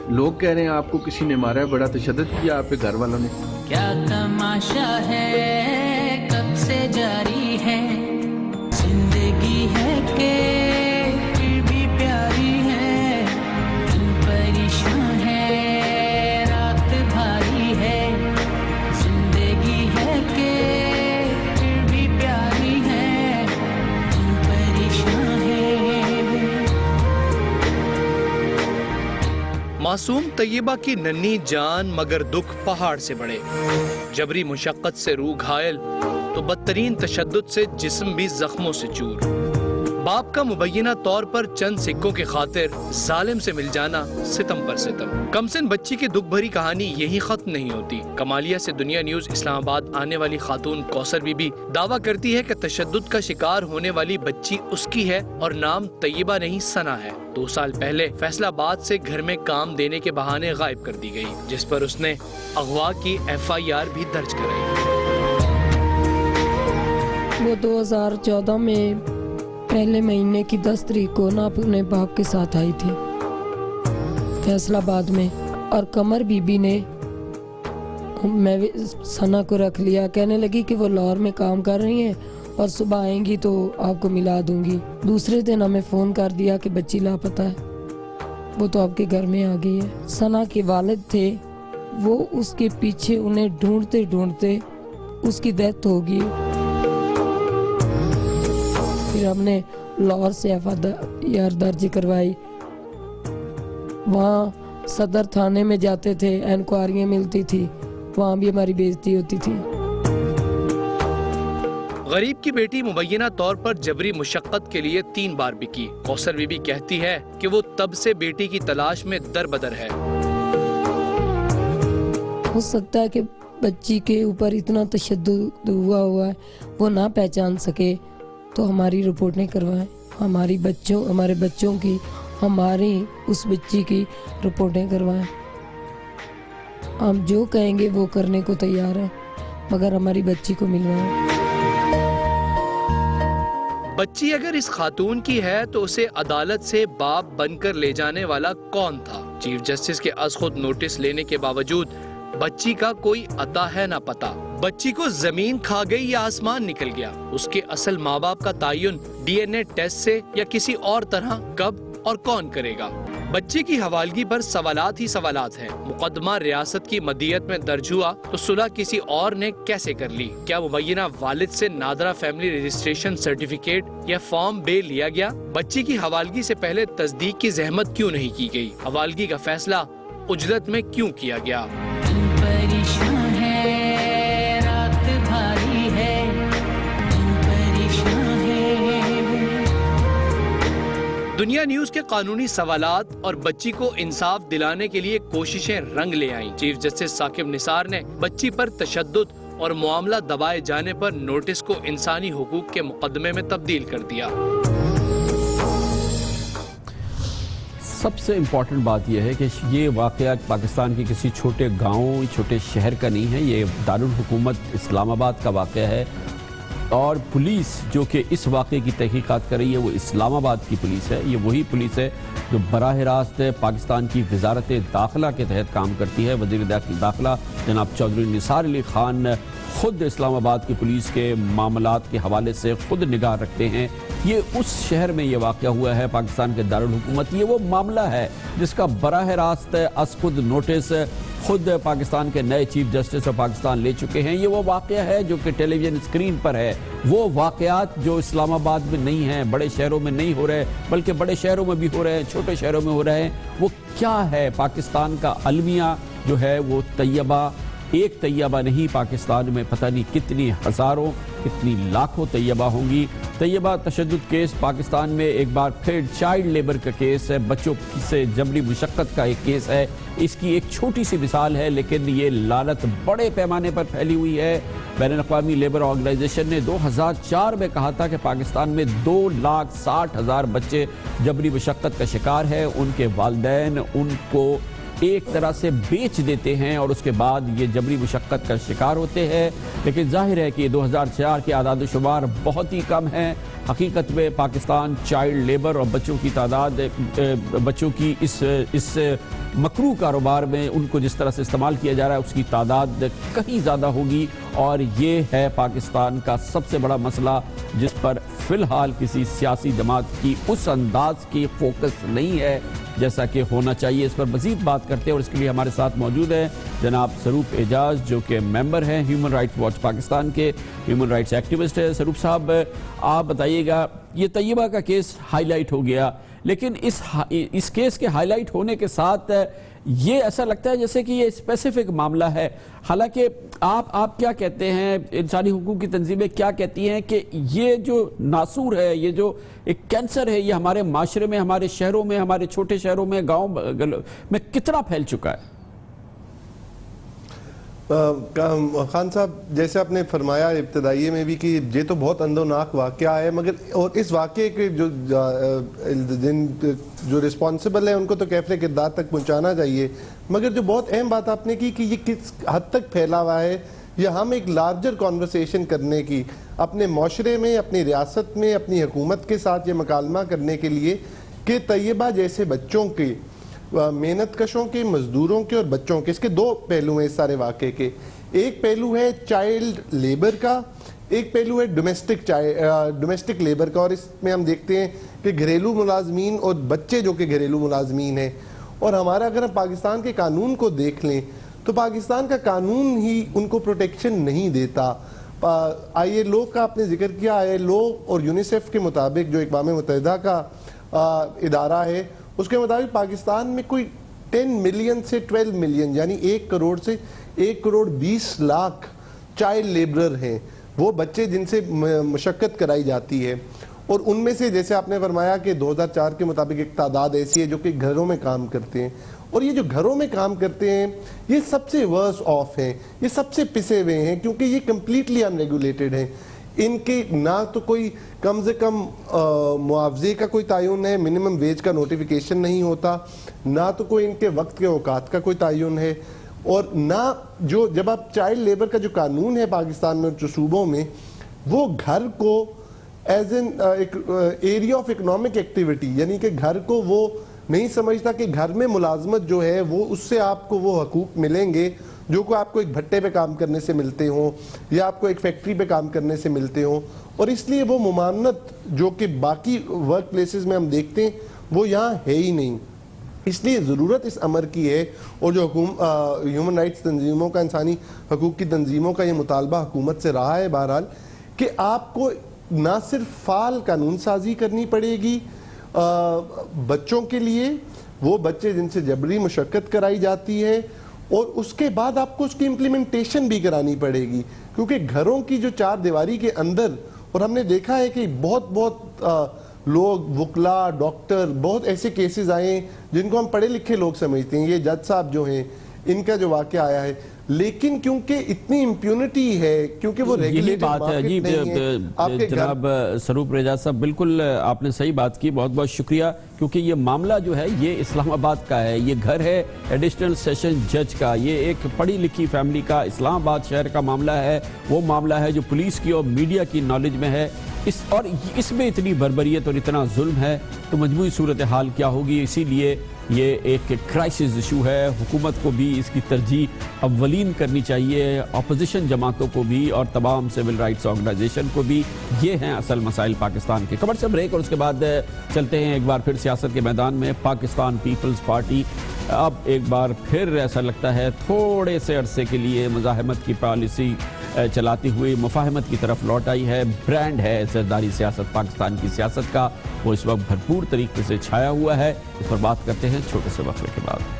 لوگ کہہ رہے ہیں آپ کو کسی نے مارا ہے، بڑا تشدد کیا آپ پہ گھر والوں نے۔ کیا تماشا ہے کب سے جاری ہے، زندگی ہے کہ پھر بھی پیاری ہے، دل پریشان ہے رات بھاری ہے، زندگی ہے کہ پھر بھی پیاری ہے، دل پریشان ہے۔ معصوم طیبہ کی ننھی جان مگر دکھ پہاڑ سے بڑھے، جبری مشقت سے روح گھائل تو بدترین تشدد سے جسم بھی زخموں سے چور۔ باپ کا مبینہ طور پر چند سکوں کی خاطر ظالم سے مل جانا ستم پر ستم۔ کمسن بچی کی دکھ بھری کہانی یہی ختم نہیں ہوتی۔ کمالیہ سے دنیا نیوز اسلام آباد آنے والی خاتون کوثر بی بی دعویٰ کرتی ہے کہ تشدد کا شکار ہونے والی بچی اس کی ہے اور نام طیبہ نہیں ثنا ہے۔ 2 سال پہلے فیصل آباد سے گھر میں کام دینے کے بہانے غائب کر دی گئی، جس پر اس نے اغوا کی FIR بھی درج کرائی۔ وہ 2014 میں پہلے مہینے کی 10 تاریخ کو نا اپنے باپ کے ساتھ آئی تھی فیصل آباد میں، اور قمر بی بی نے میں ثنا کو رکھ لیا، کہنے لگی کہ وہ لاہور میں کام کر رہی ہیں اور صبح آئیں گی تو آپ کو ملا دوں گی۔ دوسرے دن ہمیں فون کر دیا کہ بچی لاپتہ ہے، وہ تو آپ کے گھر میں آ گئی ہے۔ ثنا کے والد تھے، وہ اس کے پیچھے انہیں ڈھونڈتے ڈھونڈتے اس کی ڈیتھ ہو گئی۔ پھر ہم نے لاہور سے FIR درج کروائی، وہاں صدر تھانے میں جاتے تھے، انکوائریاں ملتی تھی، وہاں بھی ہماری بے عزتی ہوتی تھی۔ غریب کی بیٹی مبینہ طور پر جبری مشقت کے لیے 3 بار بکی۔ کوثر بی بی کہتی ہے کہ وہ تب سے بیٹی کی تلاش میں در بدر ہے۔ ہو سکتا ہے کہ بچی کے اوپر اتنا تشدد ہوا ہے وہ نہ پہچان سکے تو ہماری رپورٹ نہیں کروائیں، ہمارے بچوں کی، ہماری اس بچی کی رپورٹیں کروائیں۔ ہم جو کہیں گے وہ کرنے کو تیار ہیں، مگر ہماری بچی کو ملوائیں۔ بچی اگر اس خاتون کی ہے تو اسے عدالت سے باپ بن کر لے جانے والا کون تھا؟ چیف جسٹس کے از خود نوٹس لینے کے باوجود بچی کا کوئی عطا ہے نہ پتا۔ بچی کو زمین کھا گئی یا آسمان نکل گیا؟ اس کے اصل ماں باپ کا تعین DNA ٹیسٹ سے یا کسی اور طرح کب اور کون کرے گا؟ بچے کی حوالگی پر سوالات ہی سوالات ہیں۔ مقدمہ ریاست کی مدیت میں درج ہوا تو صلح کسی اور نے کیسے کر لی؟ کیا مبینہ والد سے نادرہ فیملی رجسٹریشن سرٹیفکیٹ یا فارم بے لیا گیا؟ بچی کی حوالگی سے پہلے تصدیق کی زحمت کیوں نہیں کی گئی؟ حوالگی کا فیصلہ عجلت میں کیوں کیا گیا؟ پریشان ہے رات بھاری ہے، پریشان ہے۔ دنیا نیوز کے قانونی سوالات اور بچی کو انصاف دلانے کے لیے کوششیں رنگ لے آئیں۔ چیف جسٹس ثاقب نثار نے بچی پر تشدد اور معاملہ دبائے جانے پر نوٹس کو انسانی حقوق کے مقدمے میں تبدیل کر دیا۔ سب سے امپورٹنٹ بات یہ ہے کہ یہ واقعہ پاکستان کی کسی چھوٹے گاؤں چھوٹے شہر کا نہیں ہے، یہ دارالحکومت اسلام آباد کا واقعہ ہے، اور پولیس جو کہ اس واقعے کی تحقیقات کر رہی ہے وہ اسلام آباد کی پولیس ہے۔ یہ وہی پولیس ہے جو براہ راست پاکستان کی وزارت داخلہ کے تحت کام کرتی ہے۔ وزیر داخلہ جناب چودھری نثار علی خان خود اسلام آباد کی پولیس کے معاملات کے حوالے سے خود نگاہ رکھتے ہیں۔ یہ اس شہر میں یہ واقعہ ہوا ہے، پاکستان کے دارالحکومت۔ یہ وہ معاملہ ہے جس کا براہ راست از خود نوٹس خود پاکستان کے نئے چیف جسٹس آف پاکستان لے چکے ہیں۔ یہ وہ واقعہ ہے جو کہ ٹیلی ویژن اسکرین پر ہے۔ وہ واقعات جو اسلام آباد میں نہیں ہیں، بڑے شہروں میں نہیں ہو رہے، بلکہ بڑے شہروں میں بھی ہو رہے ہیں، چھوٹے شہروں میں ہو رہے ہیں، وہ کیا ہے؟ پاکستان کا المیہ جو ہے وہ طیبہ، ایک طیبہ نہیں، پاکستان میں پتہ نہیں کتنی ہزاروں کتنی لاکھوں طیبہ ہوں گی۔ طیبہ تشدد کیس پاکستان میں ایک بار پھر چائلڈ لیبر کا کیس ہے، بچوں سے جبری مشقت کا ایک کیس ہے۔ اس کی ایک چھوٹی سی مثال ہے، لیکن یہ لعنت بڑے پیمانے پر پھیلی ہوئی ہے۔ بین الاقوامی لیبر آرگنائزیشن نے 2004 میں کہا تھا کہ پاکستان میں 2,60,000 بچے جبری مشقت کا شکار ہے۔ ان کے والدین ان کو ایک طرح سے بیچ دیتے ہیں اور اس کے بعد یہ جبری مشقت کا شکار ہوتے ہیں۔ لیکن ظاہر ہے کہ 2004 کے اعداد و شمار بہت ہی کم ہیں۔ حقیقت میں پاکستان چائلڈ لیبر اور بچوں کی تعداد، بچوں کی اس مکروہ کاروبار میں ان کو جس طرح سے استعمال کیا جا رہا ہے اس کی تعداد کہیں زیادہ ہوگی، اور یہ ہے پاکستان کا سب سے بڑا مسئلہ جس پر فی الحال کسی سیاسی جماعت کی اس انداز کی فوکس نہیں ہے جیسا کہ ہونا چاہیے۔ اس پر مزید بات کرتے ہیں اور اس کے لیے ہمارے ساتھ موجود ہیں جناب سروپ اعجاز جو کہ ممبر ہیں ہیومن رائٹس واچ پاکستان کے، ہیومن رائٹس ایکٹیوسٹ ہیں۔ سروپ صاحب، آپ بتائیے گا، یہ طیبہ کا کیس ہائی لائٹ ہو گیا، لیکن اس کیس کے ہائی لائٹ ہونے کے ساتھ یہ ایسا لگتا ہے جیسے کہ یہ اسپیسیفک معاملہ ہے، حالانکہ آپ کیا کہتے ہیں، انسانی حقوق کی تنظیمیں کیا کہتی ہیں کہ یہ جو ناسور ہے، یہ جو ایک کینسر ہے، یہ ہمارے معاشرے میں، ہمارے شہروں میں، ہمارے چھوٹے شہروں میں، گاؤں میں کتنا پھیل چکا ہے؟ خان صاحب، جیسے آپ نے فرمایا ابتدائیے میں بھی کہ یہ تو بہت اندوناک واقعہ ہے، مگر اور اس واقعے کے جو رسپانسبل ہیں ان کو تو کیفر کردار تک پہنچانا چاہیے، مگر جو بہت اہم بات آپ نے کی کہ یہ کس حد تک پھیلا ہوا ہے، یا ہم ایک لارجر کانورسیشن کرنے کی، اپنے معاشرے میں، اپنی ریاست میں، اپنی حکومت کے ساتھ یہ مکالمہ کرنے کے لیے کہ طیبہ جیسے بچوں کے، محنت کشوں کے، مزدوروں کے اور بچوں کے، اس کے دو پہلو ہیں اس سارے واقعے کے۔ ایک پہلو ہے چائلڈ لیبر کا، ایک پہلو ہے ڈومیسٹک لیبر کا، اور اس میں ہم دیکھتے ہیں کہ گھریلو ملازمین اور بچے جو کہ گھریلو ملازمین ہیں۔ اور ہمارا اگر ہم پاکستان کے قانون کو دیکھ لیں تو پاکستان کا قانون ہی ان کو پروٹیکشن نہیں دیتا۔ آئی ایل او کا آپ نے ذکر کیا، آئی ایل او اور یونیسیف کے مطابق جو اقوام متحدہ کا ادارہ ہے، اس کے مطابق پاکستان میں کوئی 10 ملین سے 12 ملین یعنی 1 کروڑ سے 1 کروڑ 20 لاکھ چائلڈ لیبرر ہیں، وہ بچے جن سے مشقت کرائی جاتی ہے۔ اور ان میں سے جیسے آپ نے فرمایا کہ 2004 کے مطابق ایک تعداد ایسی ہے جو کہ گھروں میں کام کرتے ہیں، اور یہ جو گھروں میں کام کرتے ہیں یہ سب سے ورس آف ہیں، یہ سب سے پسے ہوئے ہیں، کیونکہ یہ کمپلیٹلی ان ریگولیٹڈ ہیں۔ ان کے نہ تو کوئی کم سے کم معاوضے کا کوئی تعین ہے، منیمم ویج کا نوٹیفیکیشن نہیں ہوتا، نہ تو کوئی ان کے وقت کے اوقات کا کوئی تعین ہے، اور نہ جو جب آپ چائلڈ لیبر کا جو قانون ہے پاکستان میں جو صوبوں میں، وہ گھر کو as an area of economic activity, یعنی کہ گھر کو وہ نہیں سمجھتا کہ گھر میں ملازمت جو ہے وہ اس سے آپ کو وہ حقوق ملیں گے جو کہ آپ کو ایک بھٹے پہ کام کرنے سے ملتے ہوں یا آپ کو ایک فیکٹری پہ کام کرنے سے ملتے ہوں، اور اس لیے وہ ممانعت جو کہ باقی ورک پلیسز میں ہم دیکھتے ہیں وہ یہاں ہے ہی نہیں۔ اس لیے ضرورت اس امر کی ہے، اور جو ہیومن رائٹس تنظیموں کا، انسانی حقوق کی تنظیموں کا یہ مطالبہ حکومت سے رہا ہے بہرحال، کہ آپ کو نہ صرف فعال قانون سازی کرنی پڑے گی بچوں کے لیے، وہ بچے جن سے جبری مشقت کرائی جاتی ہے، اور اس کے بعد آپ کو اس کی امپلیمنٹیشن بھی کرانی پڑے گی، کیونکہ گھروں کی جو چار دیواری کے اندر، اور ہم نے دیکھا ہے کہ بہت لوگ وکلا، ڈاکٹر، بہت ایسے کیسز آئے ہیں جن کو ہم پڑھے لکھے لوگ سمجھتے ہیں، یہ جج صاحب جو ہیں ان کا جو واقعہ آیا ہے، لیکن کیونکہ اتنی امپیونٹی ہے، کیونکہ وہ ریگولیٹڈ مارکیٹ نہیں ہے، آپ کے جناب سروپ اعجاز صاحب بالکل آپ نے صحیح بات کی، بہت بہت شکریہ، کیونکہ یہ معاملہ جو ہے یہ اسلام آباد کا ہے، یہ گھر ہے ایڈیشنل سیشن جج کا، یہ ایک پڑھی لکھی فیملی کا اسلام آباد شہر کا معاملہ ہے، وہ معاملہ ہے جو پولیس کی اور میڈیا کی نالج میں ہے، اور اس میں اتنی بربریت اور اتنا ظلم ہے تو مجموعی صورتحال کیا ہوگی. اسی لیے یہ ایک کرائسس ایشو ہے. حکومت کو بھی اس کی ترجیح اولین کرنی چاہیے, اپوزیشن جماعتوں کو بھی اور تمام سول رائٹس آرگنائزیشن کو بھی. یہ ہیں اصل مسائل پاکستان کے. خبر سے بریک اور اس کے بعد چلتے ہیں ایک بار پھر سیاست کے میدان میں. پاکستان پیپلز پارٹی اب ایک بار پھر ایسا لگتا ہے تھوڑے سے عرصے کے لیے مزاحمت کی پالیسی چلاتی ہوئی مفاہمت کی طرف لوٹ آئی ہے. برانڈ ہے زرداری سیاست پاکستان کی سیاست کا, وہ اس وقت بھرپور طریقے سے چھایا ہوا ہے. اس پر بات کرتے ہیں چھوٹے سے وقفے کے بعد.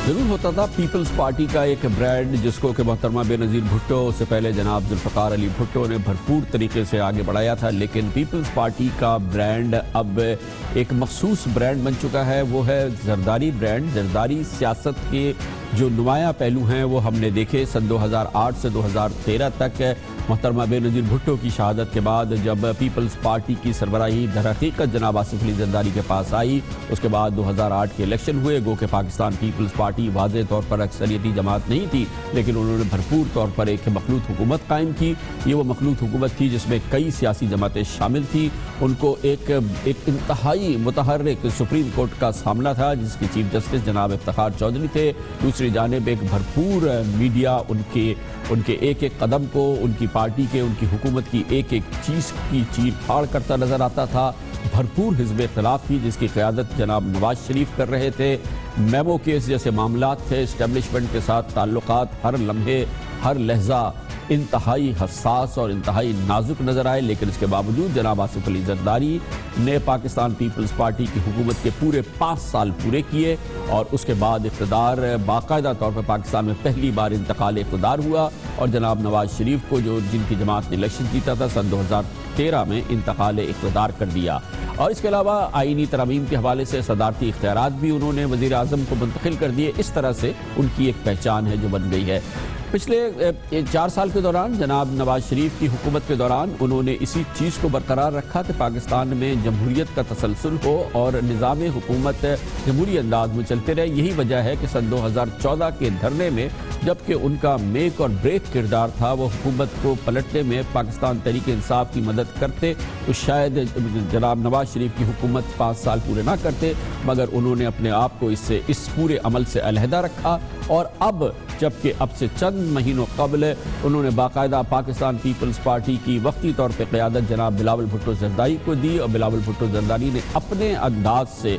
ضرور ہوتا تھا پیپلز پارٹی کا ایک برانڈ جس کو کہ محترمہ بے نظیر بھٹو, اس سے پہلے جناب ذوالفقار علی بھٹو نے بھرپور طریقے سے آگے بڑھایا تھا. لیکن پیپلز پارٹی کا برانڈ اب ایک مخصوص برانڈ بن چکا ہے, وہ ہے زرداری برانڈ. زرداری سیاست کے جو نمایاں پہلو ہیں وہ ہم نے دیکھے سن 2008 سے 2013 تک. محترمہ بے نظیر بھٹو کی شہادت کے بعد جب پیپلز پارٹی کی سربراہی در حقیقت جناب آصف علی زرداری کے پاس آئی, اس کے بعد 2008 کے الیکشن ہوئے. گو کہ پاکستان پیپلز پارٹی واضح طور پر اکثریتی جماعت نہیں تھی, لیکن انہوں نے بھرپور طور پر ایک مخلوط حکومت قائم کی. یہ وہ مخلوط حکومت تھی جس میں کئی سیاسی جماعتیں شامل تھیں. ان کو ایک انتہائی متحرک سپریم کورٹ کا سامنا تھا جس کی چیف جسٹس جناب افتخار چودھری تھے. دوسری جانب ایک بھرپور میڈیا ان کے ایک ایک قدم کو, ان کی پارٹی کے, ان کی حکومت کی ایک ایک چیز کی چیر پھاڑ کرتا نظر آتا تھا. بھرپور حزب اختلاف تھی جس کی قیادت جناب نواز شریف کر رہے تھے. میمو کیس جیسے معاملات تھے, اسٹیبلشمنٹ کے ساتھ تعلقات ہر لمحے ہر لہجہ انتہائی حساس اور انتہائی نازک نظر آئے. لیکن اس کے باوجود جناب آصف علی زرداری نے پاکستان پیپلز پارٹی کی حکومت کے پورے 5 سال پورے کیے, اور اس کے بعد اقتدار باقاعدہ طور پر پاکستان میں پہلی بار انتقال اقتدار ہوا, اور جناب نواز شریف کو جن کی جماعت نے الیکشن جیتا تھا سن 2013 میں انتقال اقتدار کر دیا. اور اس کے علاوہ آئینی ترامیم کے حوالے سے صدارتی اختیارات بھی انہوں نے وزیر اعظم کو منتقل کر دیے. اس طرح سے ان کی ایک پہچان ہے جو بن گئی ہے. پچھلے 4 سال کے دوران جناب نواز شریف کی حکومت کے دوران انہوں نے اسی چیز کو برقرار رکھا کہ پاکستان میں جمہوریت کا تسلسل ہو اور نظام حکومت جمہوری انداز میں چلتے رہے. یہی وجہ ہے کہ سن 2014 کے دھرنے میں جبکہ ان کا میک اور بریک کردار تھا, وہ حکومت کو پلٹنے میں پاکستان تحریک انصاف کی مدد کرتے تو شاید جناب نواز شریف کی حکومت 5 سال پورے نہ کرتے, مگر انہوں نے اپنے آپ کو اس پورے عمل سے علیحدہ رکھا. اور اب جبکہ اب سے چند مہینوں قبل انہوں نے باقاعدہ پاکستان پیپلز پارٹی کی وقتی طور پہ قیادت جناب بلاول بھٹو زرداری کو دی, اور بلاول بھٹو زرداری نے اپنے انداز سے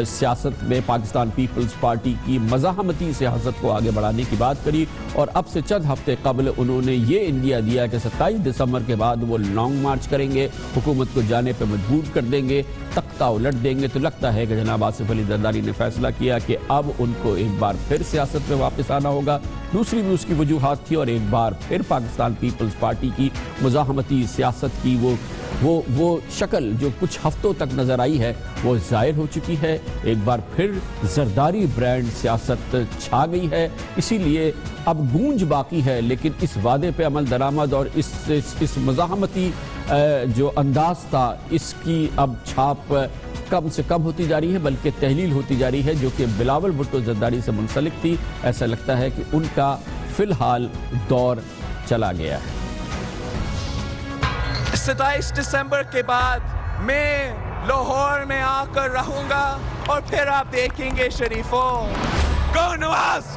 سیاست میں پاکستان پیپلز پارٹی کی مزاحمتی سیاست کو آگے بڑھانے کی بات کری. اور اب سے چند ہفتے قبل انہوں نے یہ اندیا دیا کہ 27 دسمبر کے بعد وہ لانگ مارچ کریں گے, حکومت کو جانے پہ مجبور کر دیں گے, تختہ الٹ دیں گے. تو لگتا ہے کہ جناب آصف علی زرداری نے فیصلہ کیا کہ اب ان کو ایک بار پھر سیاست میں واپس آنا ہوگا. دوسری بھی اس کی وجوہات تھی, اور ایک بار پھر پاکستان پیپلز پارٹی کی مزاحمتی سیاست کی وہ شکل جو کچھ ہفتوں تک نظر آئی ہے وہ ظاہر ہو چکی ہے. ایک بار پھر زرداری برانڈ سیاست چھا گئی ہے. اسی لیے اب گونج باقی ہے, لیکن اس وعدے پہ عمل درآمد اور اس مزاحمتی جو انداز تھا اس کی اب چھاپ کم سے کم ہوتی جا رہی ہے, بلکہ تحلیل ہوتی جا رہی ہے جو کہ بلاول بھٹو زرداری سے منسلک تھی. ایسا لگتا ہے کہ ان کا فی الحال دور چلا گیا ہے. 27 دسمبر کے بعد میں لاہور میں آ کر رہوں گا, اور پھر آپ دیکھیں گے شریفوں, گو نواز,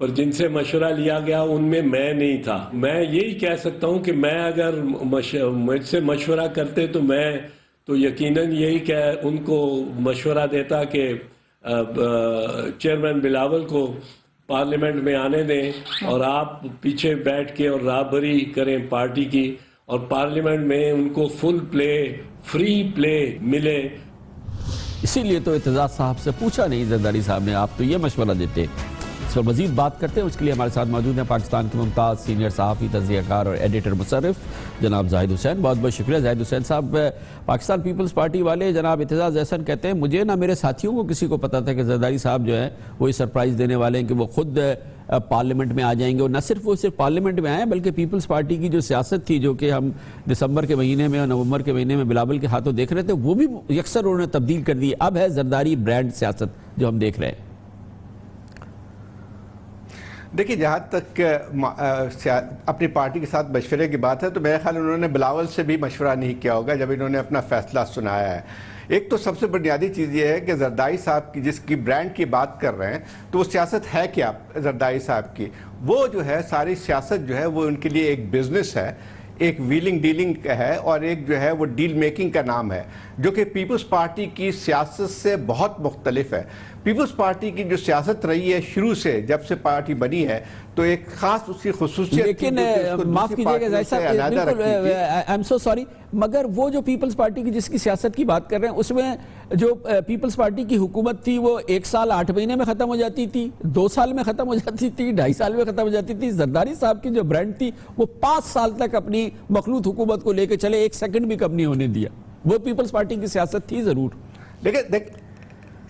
پر جن سے مشورہ لیا گیا ان میں نہیں تھا. میں یہی کہہ سکتا ہوں کہ میں اگر مجھ سے مشورہ کرتے تو میں تو یقیناً یہی کہ ان کو مشورہ دیتا کہ چیئرمین بلاول کو پارلیمنٹ میں آنے دیں اور آپ پیچھے بیٹھ کے اور راہبری کریں پارٹی کی, اور پارلیمنٹ میں ان کو فل پلے, فری پلے ملے. اسی لیے تو اعتزاز صاحب سے پوچھا نہیں زرداری صاحب نے, آپ تو یہ مشورہ دیتے. اس پر مزید بات کرتے ہیں, اس کے لیے ہمارے ساتھ موجود ہیں پاکستان کے ممتاز سینئر صحافی, تجزیہ کار اور ایڈیٹر مصرف جناب زاہد حسین. بہت بہت شکریہ زاہد حسین صاحب. پاکستان پیپلز پارٹی والے جناب اعتزاز احسن کہتے ہیں مجھے نہ میرے ساتھیوں کو کسی کو پتا تھا کہ زرداری صاحب جو ہیں وہ سرپرائز دینے والے ہیں کہ وہ خود پارلیمنٹ میں آ جائیں گے, اور نہ صرف وہ صرف پارلیمنٹ میں آئے بلکہ پیپلز پارٹی کی جو سیاست تھی جو کہ ہم دسمبر کے مہینے میں اور نومبر کے مہینے میں بلاول کے ہاتھوں دیکھ رہے تھے وہ بھی یکسر انہوں نے تبدیل کر دی. اب ہے زرداری برانڈ سیاست جو ہم دیکھ رہے ہیں. دیکھیے جہاں تک اپنی پارٹی کے ساتھ مشورے کی بات ہے تو میرے خیال انہوں نے بلاول سے بھی مشورہ نہیں کیا ہوگا جب انہوں نے اپنا فیصلہ سنایا ہے. ایک تو سب سے بنیادی چیز یہ ہے کہ زرداری صاحب کی جس کی برانڈ کی بات کر رہے ہیں تو وہ سیاست ہے کیا زرداری صاحب کی. وہ جو ہے ساری سیاست جو ہے وہ ان کے لیے ایک بزنس ہے, ایک ویلنگ ڈیلنگ ہے, اور ایک جو ہے وہ ڈیل میکنگ کا نام ہے جو کہ پیپلز پارٹی کی سیاست سے بہت مختلف ہے. پیپلز پارٹی کی جو سیاست رہی ہے شروع سے جب سے پارٹی بنی ہے تو ایک خاص اس کی خصوصیت, لیکن معاف کیجئے گا زاہد صاحب, بالکل آئی ایم سو سوری, مگر وہ جو پیپلز پارٹی کی جس کی سیاست کی بات کر رہے ہیں اس میں جو پیپلز پارٹی کی حکومت تھی وہ 1 سال 8 مہینے میں ختم ہو جاتی تھی, 2 سال میں ختم ہو جاتی تھی, 2.5 سال میں ختم ہو جاتی تھی. زرداری صاحب کی جو برانڈ تھی وہ 5 سال تک اپنی مخلوط حکومت کو لے کے چلے, 1 سیکنڈ بھی کم نہیں ہونے دیا. وہ پیپلز پارٹی کی سیاست تھی ضرور. دیکھ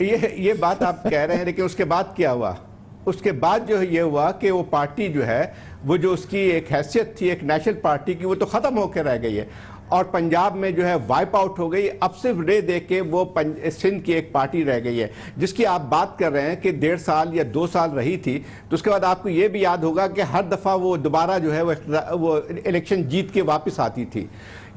یہ بات آپ کہہ رہے ہیں, لیکن اس کے بعد کیا ہوا؟ اس کے بعد جو یہ ہوا کہ وہ پارٹی جو ہے وہ جو اس کی ایک حیثیت تھی ایک نیشنل پارٹی کی وہ تو ختم ہو کے رہ گئی ہے, اور پنجاب میں جو ہے وائپ آؤٹ ہو گئی. اب صرف رے دے کے وہ سندھ کی ایک پارٹی رہ گئی ہے جس کی آپ بات کر رہے ہیں کہ 1.5 سال یا 2 سال رہی تھی. تو اس کے بعد آپ کو یہ بھی یاد ہوگا کہ ہر دفعہ وہ دوبارہ جو ہے وہ الیکشن جیت کے واپس آتی تھی.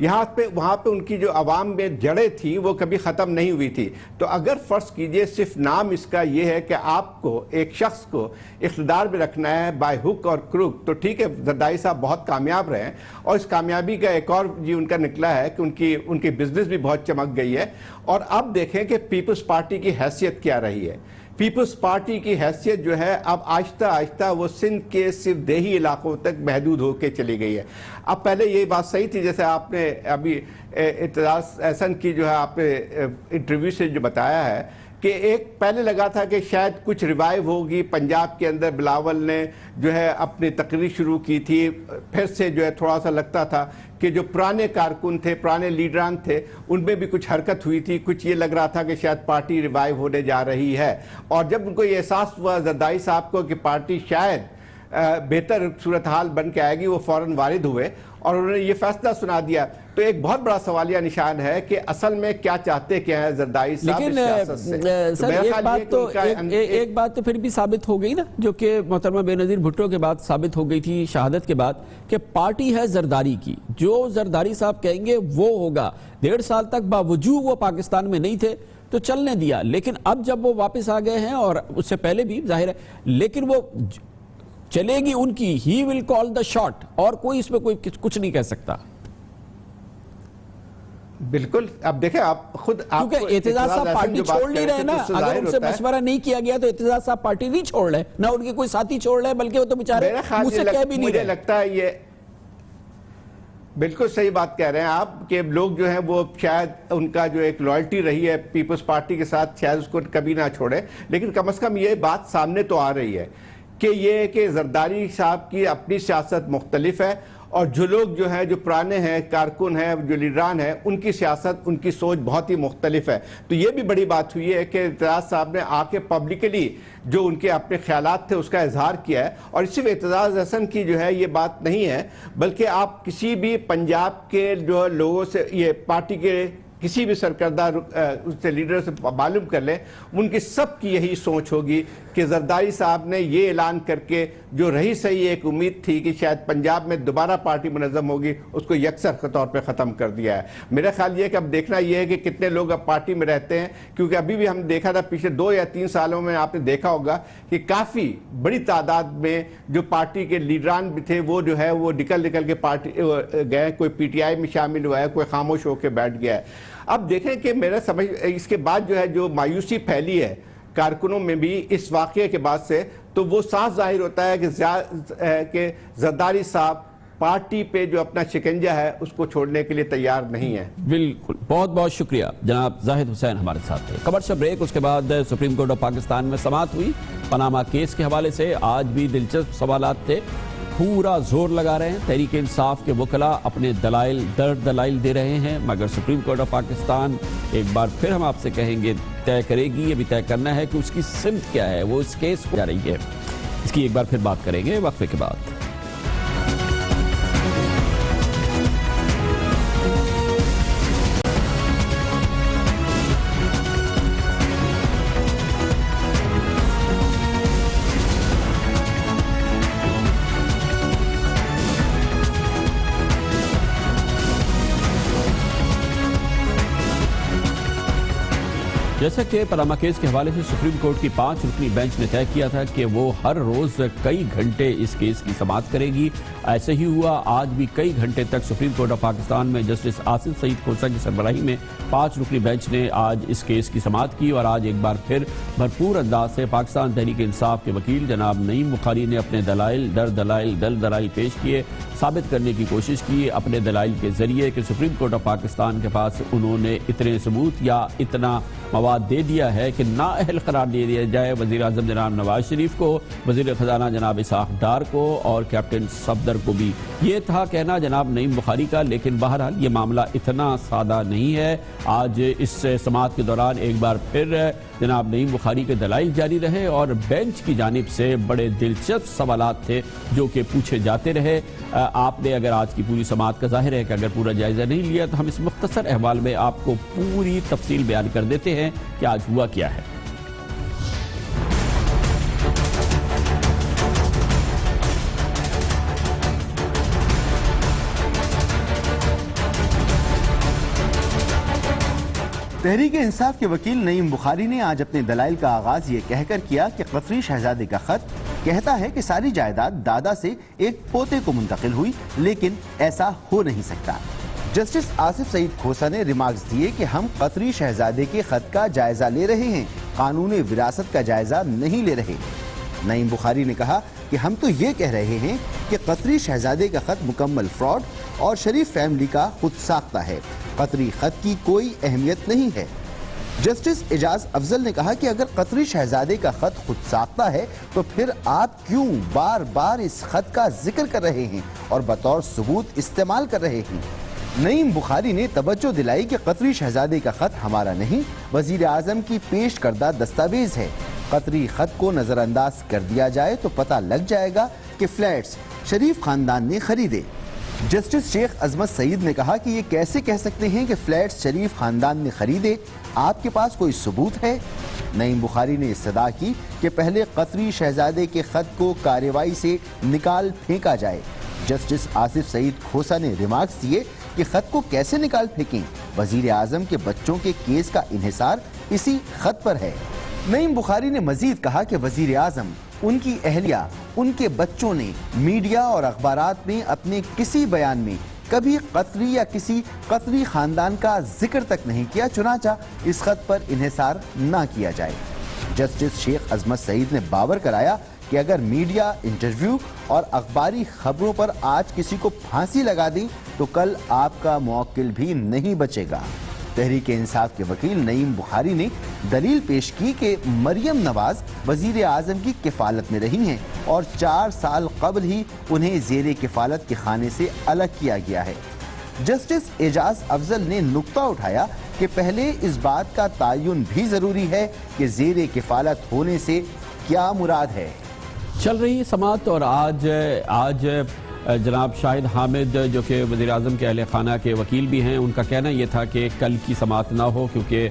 وہاں پہ ان کی جو عوام میں جڑیں تھی وہ کبھی ختم نہیں ہوئی تھی. تو اگر فرض کیجئے صرف نام اس کا یہ ہے کہ آپ کو ایک شخص کو اقتدار میں رکھنا ہے بائی ہک اور کروک, تو ٹھیک ہے زرداری صاحب بہت کامیاب رہے ہیں, اور اس کامیابی کا ایک اور ان کا نکلا ہے کہ ان کی بزنس بھی بہت چمک گئی ہے. اور اب دیکھیں کہ پیپلز پارٹی کی حیثیت کیا رہی ہے. پیپلز پارٹی کی حیثیت جو ہے اب آہستہ آہستہ وہ سندھ کے صرف دیہی علاقوں تک محدود ہو کے چلی گئی ہے. اب پہلے یہ بات صحیح تھی جیسے آپ نے ابھی اعتزاز احسن کی جو ہے آپ نے انٹرویو سے جو بتایا ہے کہ ایک پہلے لگا تھا کہ شاید کچھ ریوائیو ہوگی پنجاب کے اندر, بلاول نے جو ہے اپنی تقریر شروع کی تھی, پھر سے جو ہے تھوڑا سا لگتا تھا کہ جو پرانے کارکن تھے, پرانے لیڈران تھے, ان میں بھی کچھ حرکت ہوئی تھی, کچھ یہ لگ رہا تھا کہ شاید پارٹی ریوائیو ہونے جا رہی ہے. اور جب ان کو یہ احساس ہوا زرداری صاحب کو کہ پارٹی شاید بہتر صورتحال بن کے آئے گی, وہ فوراً وارد ہوئے اور انہوں نے یہ فیصلہ سنا دیا. تو ایک بہت بڑا سوالیہ نشان ہے کہ اصل میں کیا چاہتے کیا ہیں زرداری صاحب اس سیاست سے. لیکن سر ایک بات تو پھر بھی ثابت ہو گئی نا, جو کہ محترمہ بے نظیر بھٹو کے بعد ثابت ہو گئی تھی شہادت کے بعد, کہ پارٹی ہے زرداری کی, جو زرداری صاحب کہیں گے وہ ہوگا. 1.5 سال تک باوجود وہ پاکستان میں نہیں تھے تو چلنے دیا, لیکن اب جب وہ واپس آ گئے ہیں, اور اس سے پہلے بھی ظاہر ہے, لیکن وہ چلے گی ان کی, ہی ول کال دا شاٹ, اور کوئی اس میں کوئی کچھ نہیں کہہ سکتا. بالکل. اب دیکھیں آپ خود, کیونکہ اعتزاز صاحب پارٹی چھوڑ نہیں رہے نا, اگر ان سے مشورہ نہیں کیا گیا تو اعتزاز صاحب پارٹی نہیں چھوڑ رہے, نہ ان کے کوئی ساتھی چھوڑ رہے, بلکہ وہ تو بیچارے مجھ سے کہہ بھی نہیں رہے. مجھے لگتا ہے یہ بالکل صحیح بات کہہ رہے ہیں آپ کہ لوگ جو ہیں وہ شاید ان کا جو ایک لائلٹی رہی ہے پیپلز پارٹی کے ساتھ شاید اس کو کبھی نہ چھوڑے, لیکن کم از کم یہ بات سامنے تو آ رہی ہے کہ یہ کہ زرداری صاحب کی اپنی سیاست مختلف ہے, اور جو لوگ جو ہیں جو پرانے ہیں کارکن ہیں جو لیڈران ہیں ان کی سیاست ان کی سوچ بہت ہی مختلف ہے. تو یہ بھی بڑی بات ہوئی ہے کہ اعتزاز صاحب نے آ کے پبلکلی جو ان کے اپنے خیالات تھے اس کا اظہار کیا ہے. اور صرف اعتزاز احسن کی جو ہے یہ بات نہیں ہے, بلکہ آپ کسی بھی پنجاب کے جو لوگوں سے, یہ پارٹی کے کسی بھی سرکردہ لیڈر سے معلوم کر لیں, ان کی سب کی یہی سوچ ہوگی کہ زرداری صاحب نے یہ اعلان کر کے جو رہی صحیح ایک امید تھی کہ شاید پنجاب میں دوبارہ پارٹی منظم ہوگی، اس کو یکسر طور پہ ختم کر دیا ہے۔ میرا خیال یہ ہے کہ اب دیکھنا یہ ہے کہ کتنے لوگ اب پارٹی میں رہتے ہیں، کیونکہ ابھی بھی ہم دیکھا تھا پچھلے 2 یا 3 سالوں میں آپ نے دیکھا ہوگا کہ کافی بڑی تعداد میں جو پارٹی کے لیڈران بھی تھے وہ جو ہے وہ نکل کے پارٹی گئے، کوئی پی ٹی آئی میں شامل ہوا ہے، کوئی خاموش ہو کے بیٹھ گیا ہے۔ اب دیکھیں کہ میرا سمجھ اس کے بعد جو ہے جو مایوسی پھیلی ہے کارکنوں میں بھی اس واقعے کے بعد سے، تو وہ صاف ظاہر ہوتا ہے کہ زرداری صاحب پارٹی پہ جو اپنا شکنجہ ہے اس کو چھوڑنے کے لیے تیار نہیں ہے۔ بالکل، بہت بہت شکریہ جناب زاہد حسین ہمارے ساتھ تھے۔ کمرشل بریک، اس کے بعد سپریم کورٹ آف پاکستان میں سماعت ہوئی پاناما کیس کے حوالے سے۔ آج بھی دلچسپ سوالات تھے، پورا زور لگا رہے ہیں تحریک انصاف کے وکلاء، اپنے دلائل دے رہے ہیں، مگر سپریم کورٹ آف پاکستان ایک بار پھر ہم آپ سے کہیں گے طے کرے گی، یہ بھی طے کرنا ہے کہ اس کی سمت کیا ہے، وہ اس کیس کو جا رہی ہے، اس کی ایک بار پھر بات کریں گے وقفے کے بعد۔ جیسا کہ پاناما کیس کے حوالے سے سپریم کورٹ کی 5 رکنی بینچ نے طے کیا تھا کہ وہ ہر روز کئی گھنٹے اس کیس کی سماعت کرے گی، ایسے ہی ہوا۔ آج بھی کئی گھنٹے تک سپریم کورٹ آف پاکستان میں جسٹس آصف سعید کھوسہ کی سربراہی میں 5 رکنی بینچ نے آج اس کیس کی سماعت کی، اور آج ایک بار پھر بھرپور انداز سے پاکستان تحریک انصاف کے وکیل جناب نعیم بخاری نے اپنے دلائل پیش کیے، ثابت کرنے کی کوشش کی اپنے دلائل کے ذریعے کہ سپریم کورٹ آف پاکستان کے پاس انہوں نے اتنے ثبوت یا اتنا مواد دے دیا ہے کہ نااہل قرار دے دیا جائے وزیر اعظم جناب نواز شریف کو، وزیر خزانہ جناب اسحاق ڈار کو اور کیپٹن صفدر کو بھی۔ یہ تھا کہنا جناب نعیم بخاری کا، لیکن بہرحال یہ معاملہ اتنا سادہ نہیں ہے۔ آج اس سماعت کے دوران ایک بار پھر جناب نعیم بخاری کے دلائل جاری رہے اور بینچ کی جانب سے بڑے دلچسپ سوالات تھے جو کہ پوچھے جاتے رہے۔ آپ نے اگر آج کی پوری سماعت کا ظاہر ہے کہ اگر پورا جائزہ نہیں لیا تو ہم اس مختصر احوال میں آپ کو پوری تفصیل بیان کر دیتے ہیں کہ آج ہوا کیا ہے۔ تحریک انصاف کے وکیل نعیم بخاری نے آج اپنے دلائل کا آغاز یہ کہہ کر کیا کہ قطری شہزادے کا خط کہتا ہے کہ ساری جائیداد دادا سے ایک پوتے کو منتقل ہوئی، لیکن ایسا ہو نہیں سکتا۔ جسٹس آصف سعید کھوسہ نے ریمارکس دیے کہ ہم قطری شہزادے کے خط کا جائزہ لے رہے ہیں، قانون وراثت کا جائزہ نہیں لے رہے۔ نعیم بخاری نے کہا کہ ہم تو یہ کہہ رہے ہیں کہ قطری شہزادے کا خط مکمل فراڈ اور شریف فیملی کا خود ساختہ ہے، قطری خط کی کوئی اہمیت نہیں ہے۔ جسٹس اعجاز افضل نے کہا کہ اگر قطری شہزادے کا خط خود ساختہ ہے تو پھر آپ کیوں بار بار اس خط کا ذکر کر رہے ہیں اور بطور ثبوت استعمال کر رہے ہیں۔ نعیم بخاری نے توجہ دلائی کہ قطری شہزادے کا خط ہمارا نہیں، وزیر اعظم کی پیش کردہ دستاویز ہے۔ قطری خط کو نظر انداز کر دیا جائے تو پتہ لگ جائے گا کہ فلیٹس شریف خاندان نے خریدے۔ جسٹس شیخ عظمت سعید نے کہا کہ یہ کیسے کہہ سکتے ہیں کہ فلیٹس شریف خاندان نے خریدے، آپ کے پاس کوئی ثبوت ہے؟ نعیم بخاری نے استدعا کی کہ پہلے قطری شہزادے کے خط کو کارروائی سے نکال پھینکا جائے۔ جسٹس آصف سعید کھوسہ نے ریمارکس دیے کہ خط کو کیسے نکال پھینکیں، وزیر اعظم کے بچوں کے کیس کا انحصار اسی خط پر ہے۔ نعیم بخاری نے مزید کہا کہ وزیر اعظم، ان کی اہلیہ، ان کے بچوں نے میڈیا اور اخبارات میں اپنے کسی بیان میں کبھی قطری یا کسی قطری خاندان کا ذکر تک نہیں کیا، چنانچہ اس خط پر انحصار نہ کیا جائے۔ جسٹس شیخ عظمت سعید نے باور کرایا کہ اگر میڈیا انٹرویو اور اخباری خبروں پر آج کسی کو پھانسی لگا دیں تو کل آپ کا موکل بھی نہیں بچے گا۔ تحریک انصاف کے وکیل نعیم بخاری نے دلیل پیش کی کہ مریم نواز وزیر اعظم کی کفالت میں رہی ہیں اور 4 سال قبل ہی انہیں زیر کفالت کے خانے سے الگ کیا گیا ہے۔ جسٹس اعجاز افضل نے نقطہ اٹھایا کہ پہلے اس بات کا تعین بھی ضروری ہے کہ زیر کفالت ہونے سے کیا مراد ہے۔ چل رہی سماعت اور آج جناب شاہد حامد جو کہ وزیر اعظم کے اہل خانہ کے وکیل بھی ہیں، ان کا کہنا یہ تھا کہ کل کی سماعت نہ ہو کیونکہ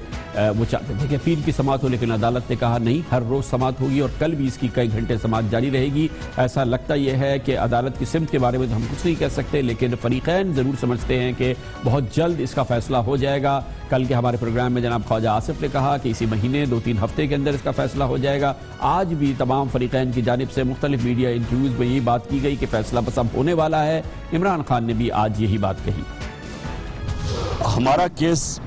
وہ چاہتے تھے کہ پیر کی سماعت ہو، لیکن عدالت نے کہا نہیں، ہر روز سماعت ہوگی اور کل بھی اس کی کئی گھنٹے سماعت جاری رہے گی۔ ایسا لگتا یہ ہے کہ عدالت کی سمت کے بارے میں تو ہم کچھ نہیں کہہ سکتے، لیکن فریقین ضرور سمجھتے ہیں کہ بہت جلد اس کا فیصلہ ہو جائے گا۔ کل کے ہمارے پروگرام میں جناب خواجہ آصف نے کہا کہ اسی مہینے 2-3 ہفتے کے اندر اس کا فیصلہ ہو جائے گا۔ آج بھی تمام فریقین کی جانب سے مختلف میڈیا انٹرویوز میں یہی بات کی گئی کہ فیصلہ بس اب ہونے والا ہے۔ عمران خان نے بھی آج یہی بات کہی۔ ہمارا کیس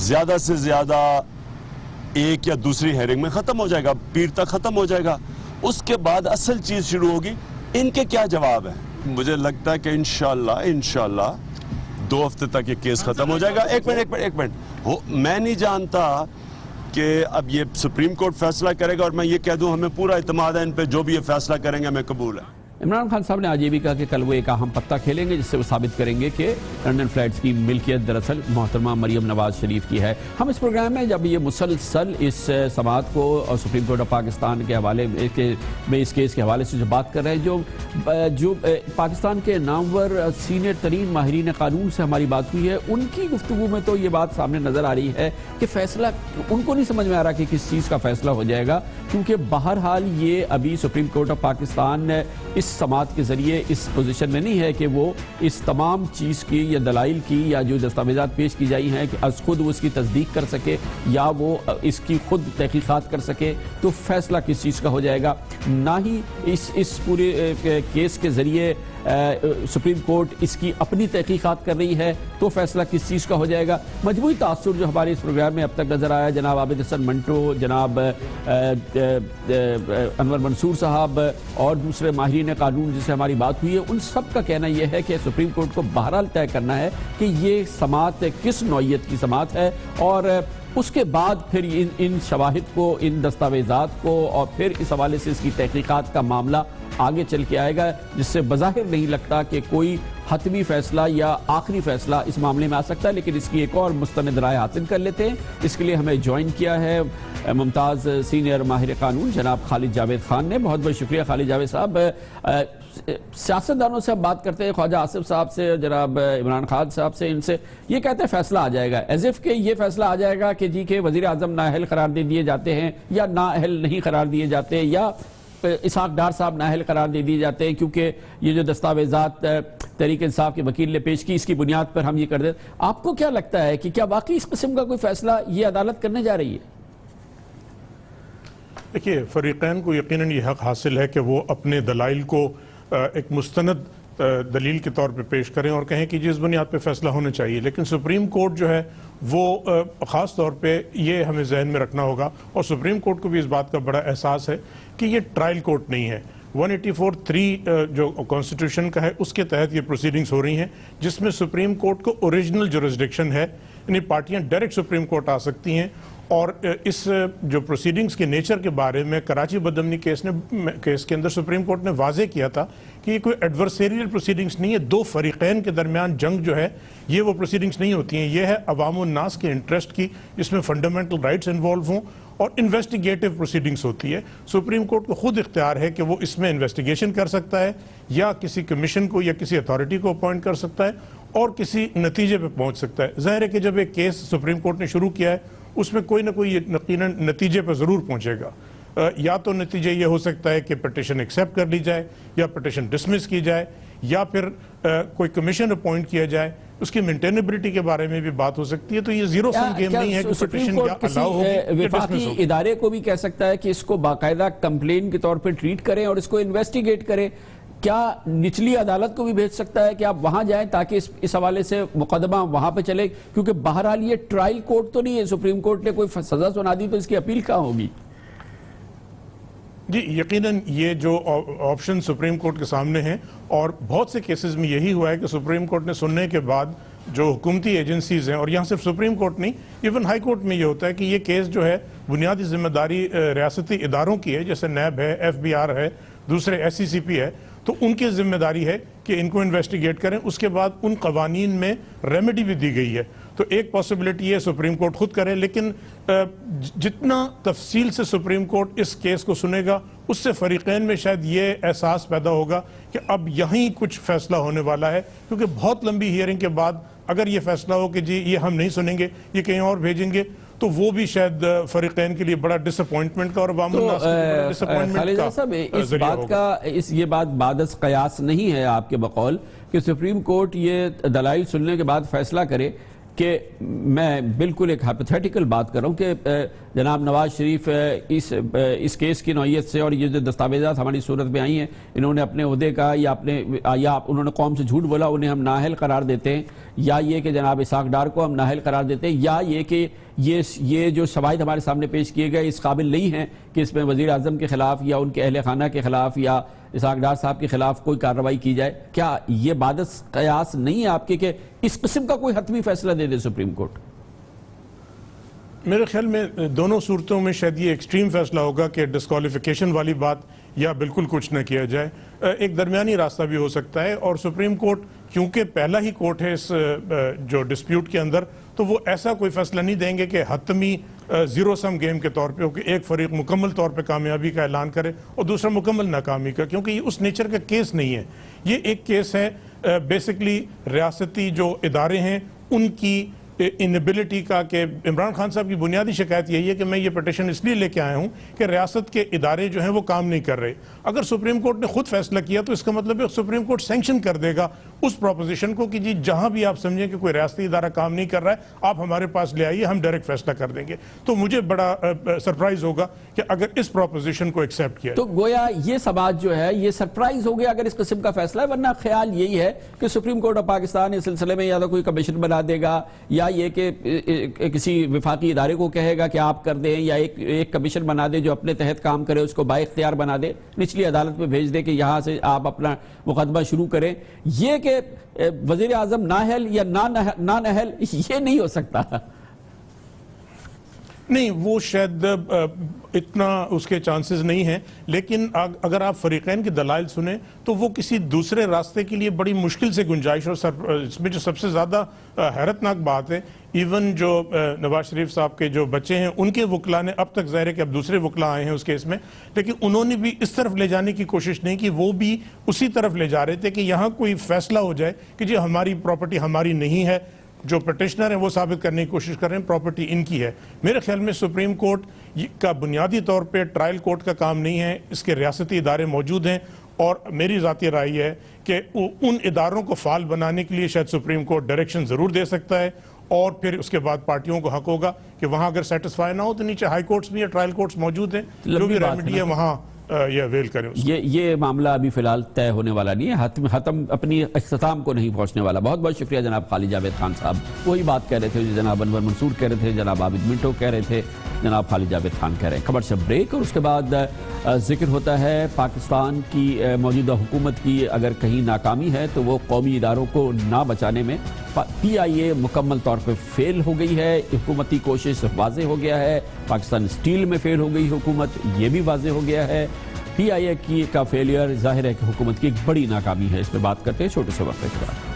زیادہ سے زیادہ ایک یا دوسری ہیرنگ میں ختم ہو جائے گا، پیر تک ختم ہو جائے گا، اس کے بعد اصل چیز شروع ہوگی۔ ان کے کیا جواب ہیں؟ مجھے لگتا ہے کہ انشاءاللہ 2 ہفتے تک یہ کیس ختم ہو جائے گا۔ ایک منٹ میں نہیں جانتا کہ اب یہ سپریم کورٹ فیصلہ کرے گا، اور میں یہ کہہ دوں ہمیں پورا اعتماد ہے ان پہ، جو بھی یہ فیصلہ کریں گے ہمیں قبول ہے۔ عمران خان صاحب نے آج یہ بھی کہا کہ کل وہ ایک اہم پتہ کھیلیں گے جس سے وہ ثابت کریں گے کہ لنڈن فلیٹس کی ملکیت دراصل محترمہ مریم نواز شریف کی ہے۔ ہم اس پروگرام میں جب یہ مسلسل اس سماعت کو اور سپریم کورٹ آف پاکستان کے حوالے میں اس کیس کے حوالے سے جو بات کر رہے ہیں، جو پاکستان کے نامور سینئر ترین ماہرین قانون سے ہماری بات ہوئی ہے، ان کی گفتگو میں تو یہ بات سامنے نظر آ رہی ہے کہ فیصلہ ان کو نہیں سمجھ میں آ رہا کہ کس چیز کا فیصلہ ہو جائے گا، کیونکہ بہرحال یہ ابھی سپریم کورٹ آف پاکستان اس سماعت کے ذریعے اس پوزیشن میں نہیں ہے کہ وہ اس تمام چیز کی یا دلائل کی یا جو دستاویزات پیش کی جائی ہیں کہ از خود وہ اس کی تصدیق کر سکے یا وہ اس کی خود تحقیقات کر سکے، تو فیصلہ کس چیز کا ہو جائے گا۔ نہ ہی اس پورے کیس کے ذریعے سپریم کورٹ اس کی اپنی تحقیقات کر رہی ہے تو فیصلہ کس چیز کا ہو جائے گا۔ مجموعی تاثر جو ہمارے اس پروگرام میں اب تک نظر آیا، جناب عابد حسن منٹو، جناب انور منصور صاحب اور دوسرے ماہرین قانون جس سے ہماری بات ہوئی ہے، ان سب کا کہنا یہ ہے کہ سپریم کورٹ کو بہرحال طے کرنا ہے کہ یہ سماعت کس نوعیت کی سماعت ہے، اور اس کے بعد پھر ان شواہد کو، ان دستاویزات کو، اور پھر اس حوالے سے اس کی تحقیقات کا معاملہ آگے چل کے آئے گا، جس سے بظاہر نہیں لگتا کہ کوئی حتمی فیصلہ یا آخری فیصلہ اس معاملے میں آ سکتا ہے، لیکن اس کی ایک اور مستند رائے حاصل کر لیتے ہیں۔ اس کے لیے ہمیں جوائن کیا ہے ممتاز سینئر ماہر قانون جناب خالد جاوید خان نے۔ بہت بہت شکریہ خالد جاوید صاحب۔ سیاستدانوں سے اب بات کرتے ہیں، خواجہ آصف صاحب سے، جناب عمران خان صاحب سے، ان سے یہ کہتے ہیں فیصلہ آ جائے گا، ایز اف کہ یہ فیصلہ آ جائے گا کہ جی کہ وزیر اعظم نااہل قرار دے دیے جاتے ہیں یا نااہل نہیں قرار دیے جاتے، یا اسحاق ڈار صاحب نااہل قرار دے دیے جاتے ہیں کیونکہ یہ جو دستاویزات تحریک انصاف کے وکیل نے پیش کی اس کی بنیاد پر ہم یہ کر دیتے۔ آپ کو کیا لگتا ہے کہ کیا واقعی اس قسم کا کوئی فیصلہ یہ عدالت کرنے جا رہی ہے؟ دیکھیے، فریقین کو یقیناً یہ حق حاصل ہے کہ وہ اپنے دلائل کو ایک مستند دلیل کے طور پہ پیش کریں اور کہیں کہ جس بنیاد پہ فیصلہ ہونا چاہیے، لیکن سپریم کورٹ جو ہے وہ خاص طور پہ یہ ہمیں ذہن میں رکھنا ہوگا، اور سپریم کورٹ کو بھی اس بات کا بڑا احساس ہے کہ یہ ٹرائل کورٹ نہیں ہے۔ 184(3) جو کانسٹیٹیوشن کا ہے اس کے تحت یہ پروسیڈنگز ہو رہی ہیں، جس میں سپریم کورٹ کو اوریجنل جورسڈکشن ہے، یعنی پارٹیاں ڈائریکٹ سپریم کورٹ آ سکتی ہیں۔ اور اس جو پروسیڈنگز کے نیچر کے بارے میں کراچی بدامنی کیس کے اندر سپریم کورٹ نے واضح کیا تھا کہ یہ کوئی ایڈورسیریل پروسیڈنگز نہیں ہے، دو فریقین کے درمیان جنگ جو ہے یہ وہ پروسیڈنگز نہیں ہوتی ہیں، یہ ہے عوام الناس کے انٹرسٹ کی، جس میں فنڈامنٹل رائٹس انوالو ہوں، اور انویسٹیگیٹو پروسیڈنگز ہوتی ہے۔ سپریم کورٹ کو خود اختیار ہے کہ وہ اس میں انویسٹیگیشن کر سکتا ہے، یا کسی کمیشن کو یا کسی اتھارٹی کو اپوائنٹ کر سکتا ہے، اور کسی نتیجے پہ پہنچ سکتا ہے۔ ظاہر ہے کہ جب ایک کیس سپریم کورٹ نے شروع کیا ہے اس میں کوئی نہ کوئی یقیناً نتیجے پہ ضرور پہنچے گا، یا تو نتیجہ یہ ہو سکتا ہے کہ پٹیشن ایکسیپٹ کر لی جائے، یا پٹیشن ڈسمس کی جائے، یا پھر کوئی کمیشن اپوائنٹ کیا جائے، اس کی مینٹینیبلٹی کے بارے میں بھی بات ہو سکتی ہے۔ تو یہ زیرو سم گیم نہیں ہے کہ پٹیشن یا الاؤ ہوگی۔ وفاقی ادارے کو بھی کہہ سکتا ہے کہ اس کو باقاعدہ کمپلین کے طور پہ ٹریٹ کریں اور اس کو انویسٹیگیٹ کریں۔ کیا نچلی عدالت کو بھی بھیج سکتا ہے کہ آپ وہاں جائیں تاکہ اس حوالے سے مقدمہ وہاں پہ چلے؟ کیونکہ بہرحال یہ ٹرائل کورٹ تو نہیں ہے، سپریم کورٹ نے کوئی سزا سنا دی تو اس کی اپیل کہاں ہوگی؟ جی یقیناً یہ جو آپشن سپریم کورٹ کے سامنے ہیں، اور بہت سے کیسز میں یہی ہوا ہے کہ سپریم کورٹ نے سننے کے بعد جو حکومتی ایجنسیز ہیں، اور یہاں صرف سپریم کورٹ نہیں، ایون ہائی کورٹ میں یہ ہوتا ہے کہ یہ کیس جو ہے بنیادی ذمہ داری ریاستی اداروں کی ہے، جیسے نیب ہے، ایف بی آر ہے، دوسرے ایس سی سی پی ہے، تو ان کی ذمہ داری ہے کہ ان کو انویسٹیگیٹ کریں۔ اس کے بعد ان قوانین میں ریمیڈی بھی دی گئی ہے۔ تو ایک پاسبلٹی ہے سپریم کورٹ خود کرے، لیکن جتنا تفصیل سے سپریم کورٹ اس کیس کو سنے گا اس سے فریقین میں شاید یہ احساس پیدا ہوگا کہ اب یہیں کچھ فیصلہ ہونے والا ہے، کیونکہ بہت لمبی ہیئرنگ کے بعد اگر یہ فیصلہ ہو کہ جی یہ ہم نہیں سنیں گے، یہ کہیں اور بھیجیں گے، تو وہ بھی شاید فریقین کے لیے بڑا ڈس اپوائنٹمنٹ کا اور عوام الناس کے لیے بڑا ڈس اپوائنٹمنٹ کا ذریعہ ہوگا۔ یہ بات بعد از قیاس نہیں ہے آپ کے بقول کہ سپریم کورٹ یہ دلائل سننے کے بعد فیصلہ کرے کہ میں بالکل ایک ہائپوتھیٹیکل بات کر رہا ہوں کہ جناب نواز شریف اس کیس کی نوعیت سے اور یہ جو دستاویزات ہماری صورت میں آئی ہیں، انہوں نے اپنے عہدے کا یا انہوں نے قوم سے جھوٹ بولا، انہیں ہم نااہل قرار دیتے ہیں، یا یہ کہ جناب اسحاق ڈار کو ہم نااہل قرار دیتے ہیں، یا یہ کہ یہ جو شواہد ہمارے سامنے پیش کیے گئے اس قابل نہیں ہیں کہ اس میں وزیر اعظم کے خلاف یا ان کے اہل خانہ کے خلاف یا اسحاق ڈار صاحب کے خلاف کوئی کارروائی کی جائے۔ کیا یہ بعد از قیاس نہیں ہے آپ کے کہ اس قسم کا کوئی حتمی فیصلہ دے دے سپریم کورٹ؟ میرے خیال میں دونوں صورتوں میں شاید یہ ایکسٹریم فیصلہ ہوگا کہ ڈسکوالیفیکیشن والی بات یا بالکل کچھ نہ کیا جائے، ایک درمیانی راستہ بھی ہو سکتا ہے، اور سپریم کورٹ کیونکہ پہلا ہی کورٹ ہے اس جو ڈسپیوٹ کے اندر، تو وہ ایسا کوئی فیصلہ نہیں دیں گے کہ حتمی زیرو سم گیم کے طور پہ ہو کہ ایک فریق مکمل طور پہ کامیابی کا اعلان کرے اور دوسرا مکمل ناکامی کا، کیونکہ یہ اس نیچر کا کیس نہیں ہے۔ یہ ایک کیس ہے بیسکلی ریاستی جو ادارے ہیں ان کی انیبلٹی کا، کہ عمران خان صاحب کی بنیادی شکایت یہی ہے کہ میں یہ پٹیشن اس لیے لے کے آیا ہوں کہ ریاست کے ادارے جو ہیں وہ کام نہیں کر رہے۔ اگر سپریم کورٹ نے خود فیصلہ کیا تو اس کا مطلب ہے سپریم کورٹ سینکشن کر دے گا اس پروپوزیشن کو کہ جی جہاں بھی آپ سمجھیں کہ کوئی ریاستی ادارہ کام نہیں کر رہا ہے آپ ہمارے پاس لے آئیے، ہم ڈائریکٹ فیصلہ کر دیں گے۔ تو مجھے بڑا سرپرائز ہوگا کہ اگر اس پروپوزیشن کو ایکسیپٹ کیا تو گویا یہ سماج جو ہے یہ سرپرائز ہو گیا اگر اس قسم کا فیصلہ ہے، ورنہ خیال یہی ہے کہ سپریم کورٹ آف پاکستان اس سلسلے میں یا تو کوئی کمیشن بنا دے گا یا یہ کہ کسی وفاقی ادارے کو کہے گا کہ آپ کر دیں، یا ایک کمیشن بنا دے جو اپنے تحت کام کرے، اس کو با اختیار بنا دے، نچلی عدالت میں بھیج دے کہ یہاں سے آپ اپنا مقدمہ شروع کریں۔ یہ کہ وزیر اعظم نااہل یا ناناہل یہ نہیں ہو سکتا۔ نہیں، وہ شاید اتنا اس کے چانسز نہیں ہیں، لیکن اگر آپ فریقین کے دلائل سنیں تو وہ کسی دوسرے راستے کے لیے بڑی مشکل سے گنجائش، اور اس میں جو سب سے زیادہ حیرتناک بات ہے، ایون جو نواز شریف صاحب کے جو بچے ہیں ان کے وکلاء نے اب تک ظاہر ہے کہ اب دوسرے وکلاء آئے ہیں اس کیس میں، لیکن انہوں نے بھی اس طرف لے جانے کی کوشش نہیں کی، وہ بھی اسی طرف لے جا رہے تھے کہ یہاں کوئی فیصلہ ہو جائے کہ جی ہماری پراپرٹی ہماری نہیں ہے، جو پٹیشنر ہیں وہ ثابت کرنے کی کوشش کر رہے ہیں پراپرٹی ان کی ہے۔ میرے خیال میں سپریم کورٹ کا بنیادی طور پہ ٹرائل کورٹ کا کام نہیں ہے، اس کے ریاستی ادارے موجود ہیں، اور میری ذاتی رائے ہے کہ ان اداروں کو فعال بنانے کے لیے شاید سپریم کورٹ ڈائریکشن ضرور دے سکتا ہے، اور پھر اس کے بعد پارٹیوں کو حق ہوگا کہ وہاں اگر سیٹسفائی نہ ہو تو نیچے ہائی کورٹس بھی یا ٹرائل کورٹس موجود ہیں، جو بھی ریمیڈی ہے وہاں یہ اویل کریں۔ یہ معاملہ ابھی فی الحال طے ہونے والا نہیں ہے، ختم اپنی اختتام کو نہیں پہنچنے والا۔ بہت بہت شکریہ جناب خالد جاوید خان صاحب، وہی بات کہہ رہے تھے جناب انور منصور کہہ رہے تھے، جناب عابد منٹو کہہ رہے تھے، جناب خالد جاوید خان کہہ رہے ہیں۔ خبر سے بریک، اور اس کے بعد ذکر ہوتا ہے پاکستان کی موجودہ حکومت کی اگر کہیں ناکامی ہے تو وہ قومی اداروں کو نہ بچانے میں پی آئی اے مکمل طور پہ فیل ہو گئی ہے۔ حکومتی کوشش واضح ہو گیا ہے، پاکستان اسٹیل میں فیل ہو گئی حکومت، یہ بھی واضح ہو گیا ہے۔ پی آئی اے کا فیلئر ظاہر ہے کہ حکومت کی ایک بڑی ناکامی ہے۔ اس پہ بات کرتے ہیں چھوٹے سے وقفے کے بعد۔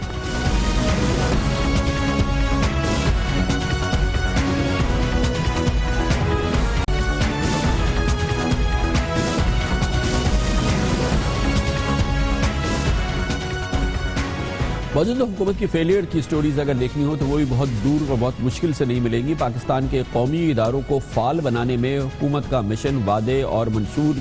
موجودہ حکومت کی فیلئر کی سٹوریز اگر دیکھنی ہو تو وہ بھی بہت دور اور بہت مشکل سے نہیں ملیں گی۔ پاکستان کے قومی اداروں کو فعال بنانے میں حکومت کا مشن، وعدے اور منشور،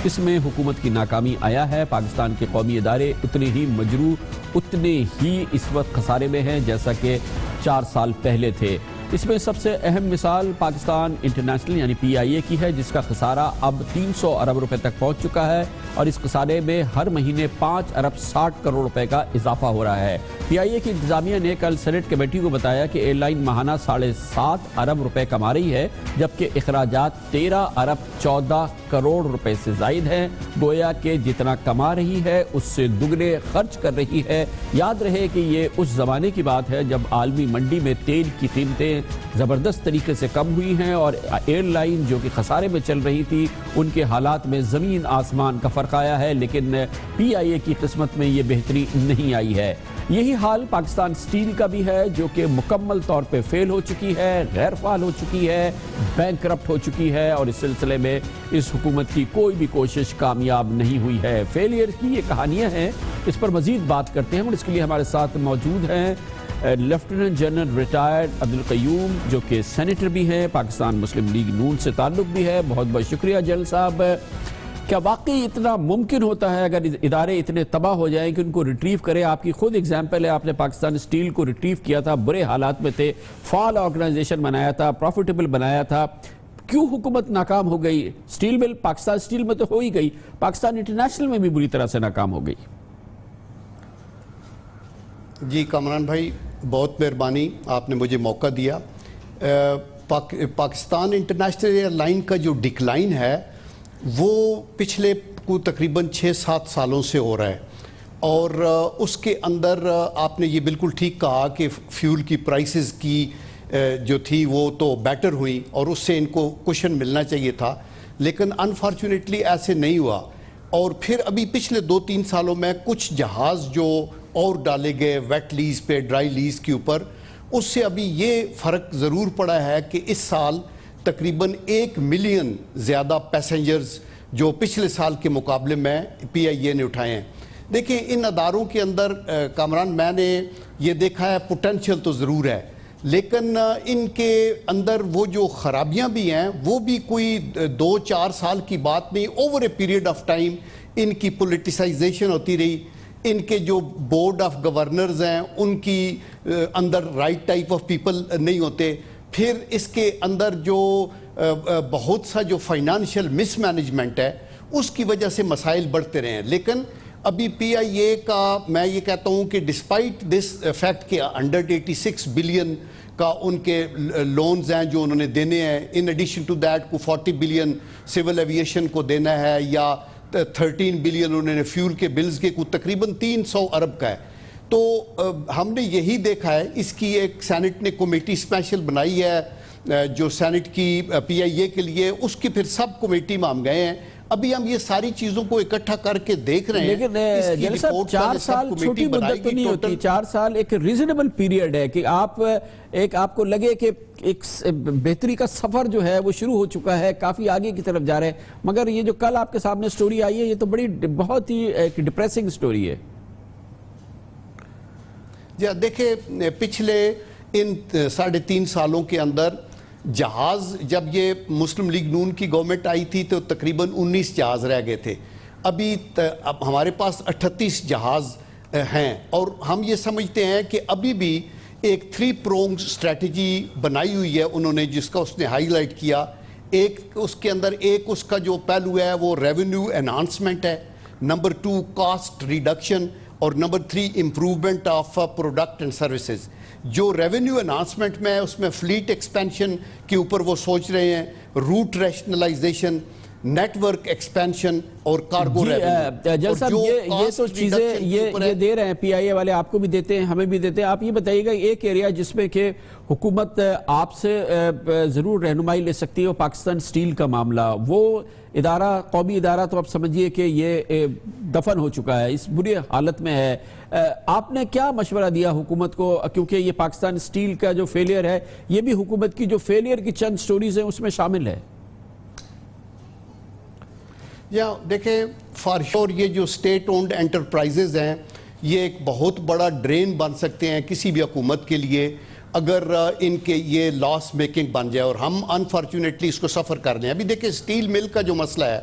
اس میں حکومت کی ناکامی آیا ہے۔ پاکستان کے قومی ادارے اتنے ہی مجروح، اتنے ہی اس وقت خسارے میں ہیں جیسا کہ 4 سال پہلے تھے۔ اس میں سب سے اہم مثال پاکستان انٹرنیشنل یعنی پی آئی اے کی ہے، جس کا خسارہ اب 300 ارب روپے تک پہنچ چکا ہے، اور اس خسارے میں ہر مہینے 5 ارب 60 کروڑ روپے کا اضافہ ہو رہا ہے۔ پی آئی اے کی انتظامیہ نے کل سینیٹ کمیٹی کو بتایا کہ ایئر لائن ماہانہ 7.5 ارب روپے کما رہی ہے، جبکہ اخراجات 13 ارب 14 کروڑ روپے سے زائد ہیں۔ گویا کہ جتنا کما رہی ہے اس سے دگنے خرچ کر رہی ہے۔ یاد رہے کہ یہ اس زمانے کی بات ہے جب عالمی منڈی میں تیل کی قیمتیں زبردست طریقے سے کم ہوئی ہیں، اور ایئر لائن جو کہ خسارے میں چل رہی تھی ان کے حالات میں زمین آسمان کا فرق آیا ہے، لیکن پی آئی اے کی قسمت میں یہ بہتری نہیں آئی ہے۔ یہی حال پاکستان سٹیل کا بھی ہے جو کہ مکمل طور پہ فیل ہو چکی ہے، غیر فعال ہو چکی ہے، بینک کرپٹ ہو چکی ہے، اور اس سلسلے میں اس حکومت کی کوئی بھی کوشش کامیاب نہیں ہوئی ہے۔ فیلئر کی یہ کہانیاں ہیں، اس پر مزید بات کرتے ہیں اور اس کے لیے ہمارے ساتھ موجود ہیں لیفٹیننٹ جنرل ریٹائرڈ عبدالقیوم جو کہ سینیٹر بھی ہیں، پاکستان مسلم لیگ نون سے تعلق بھی ہے۔ بہت بہت شکریہ جنرل صاحب۔ کیا واقعی اتنا ممکن ہوتا ہے اگر ادارے اتنے تباہ ہو جائیں کہ ان کو ریٹریو کرے؟ آپ کی خود ایگزامپل ہے، آپ نے پاکستان سٹیل کو ریٹریو کیا تھا، برے حالات میں تھے، فعال آرگنائزیشن بنایا تھا، پروفیٹیبل بنایا تھا، کیوں حکومت ناکام ہو گئی؟ سٹیل مل پاکستان سٹیل میں تو ہو ہی گئی، پاکستان انٹرنیشنل میں بھی بری طرح سے ناکام ہو گئی۔ جی کامران بھائی بہت مہربانی، آپ نے مجھے موقع دیا۔ پاکستان انٹرنیشنل ایئر لائن کا جو ڈکلائن ہے وہ پچھلے کو تقریباً 6-7 سالوں سے ہو رہا ہے، اور اس کے اندر آپ نے یہ بالکل ٹھیک کہا کہ فیول کی پرائسز کی جو تھی وہ تو بیٹر ہوئی اور اس سے ان کو کوشن ملنا چاہیے تھا، لیکن انفارچونیٹلی ایسے نہیں ہوا۔ اور پھر ابھی پچھلے 2-3 سالوں میں کچھ جہاز جو اور ڈالے گئے ویٹ لیز پہ، ڈرائی لیز کے اوپر، اس سے ابھی یہ فرق ضرور پڑا ہے کہ اس سال تقریباً 1 ملین زیادہ پیسنجرز جو پچھلے سال کے مقابلے میں پی آئی اے نے اٹھائے ہیں۔ دیکھیں ان اداروں کے اندر کامران میں نے یہ دیکھا ہے پوٹینشیل تو ضرور ہے، لیکن ان کے اندر وہ جو خرابیاں بھی ہیں وہ بھی کوئی 2-4 سال کی بات نہیں، over a period of time ان کی پولیٹیسائزیشن ہوتی رہی، ان کے جو بورڈ آف گورنرز ہیں ان کی اندر رائٹ ٹائپ آف پیپل نہیں ہوتے، پھر اس کے اندر جو بہت سا جو فائنانشیل مس مینجمنٹ ہے اس کی وجہ سے مسائل بڑھتے رہے ہیں۔ لیکن ابھی پی آئی اے کا میں یہ کہتا ہوں کہ ڈسپائٹ دس فیکٹ کہ 186 بلین کا ان کے لونز ہیں جو انہوں نے دینے ہیں، ان ایڈیشن ٹو دیٹ کو 40 بلین سول ایویشن کو دینا ہے، یا 13 بلین انہوں نے فیول کے بلز کے کو تقریباً 300 ارب کا ہے۔ تو ہم نے یہی دیکھا ہے، اس کی ایک سینٹ نے کمیٹی اسپیشل بنائی ہے جو سینٹ کی پی آئی اے کے لیے، اس کی پھر سب کمیٹی میں ہم گئے ہیں، ابھی ہم یہ ساری چیزوں کو اکٹھا کر کے دیکھ رہے ہیں۔ لیکن جنرل صاحب 4 سال چھوٹی مدت تو نہیں ہوتی، 4 سال ایک ریزنیبل پیریڈ ہے کہ آپ کو لگے کہ ایک بہتری کا سفر جو ہے وہ شروع ہو چکا ہے، کافی آگے کی طرف جا رہے ہیں، مگر یہ جو کل آپ کے سامنے سٹوری آئی ہے یہ تو بہت ہی ایک ڈپریسنگ سٹوری ہے۔ جی دیکھیں پچھلے ان 3.5 سالوں کے اندر جہاز، جب یہ مسلم لیگ نون کی گورنمنٹ آئی تھی تو تقریباً 19 جہاز رہ گئے تھے، ابھی ہمارے پاس 38 جہاز ہیں، اور ہم یہ سمجھتے ہیں کہ ابھی بھی ایک 3 پرونگ اسٹریٹجی بنائی ہوئی ہے انہوں نے، جس کا اس نے ہائی لائٹ کیا۔ ایک اس کے اندر ایک اس کا جو پہلو ہے وہ ریونیو انہانسمنٹ ہے، نمبر 2 کاسٹ ریڈکشن، اور number 3 improvement of product and services. جو ریونیو انہانسمنٹ میں ہے اس میں فلیٹ ایکسپینشن کے اوپر وہ سوچ رہے ہیں، route rationalization, network expansion اور کارگو ریونیو۔ جنرل صاحب یہ تو چیزیں یہ دے رہے ہیں، پی آئی اے والے آپ کو بھی دیتے ہیں، ہمیں بھی دیتے ہیں۔ آپ یہ بتائیے گا ایک ایریا جس میں کہ حکومت آپ سے ضرور رہنمائی لے سکتی ہے، وہ پاکستان سٹیل کا معاملہ، وہ ادارہ قومی ادارہ تو اب سمجھیے کہ یہ دفن ہو چکا ہے، اس بری حالت میں ہے۔ آپ نے کیا مشورہ دیا حکومت کو، کیونکہ یہ پاکستان سٹیل کا جو فیلئر ہے یہ بھی حکومت کی جو فیلئر کی چند سٹوریز ہیں اس میں شامل ہے؟ یا دیکھیں فار شور یہ جو سٹیٹ اونڈ انٹرپرائزز ہیں یہ ایک بہت بڑا ڈرین بن سکتے ہیں کسی بھی حکومت کے لیے اگر ان کے یہ لاس میکنگ بن جائے، اور ہم انفارچونیٹلی اس کو سفر کر رہے ہیں۔ ابھی دیکھیں سٹیل مل کا جو مسئلہ ہے،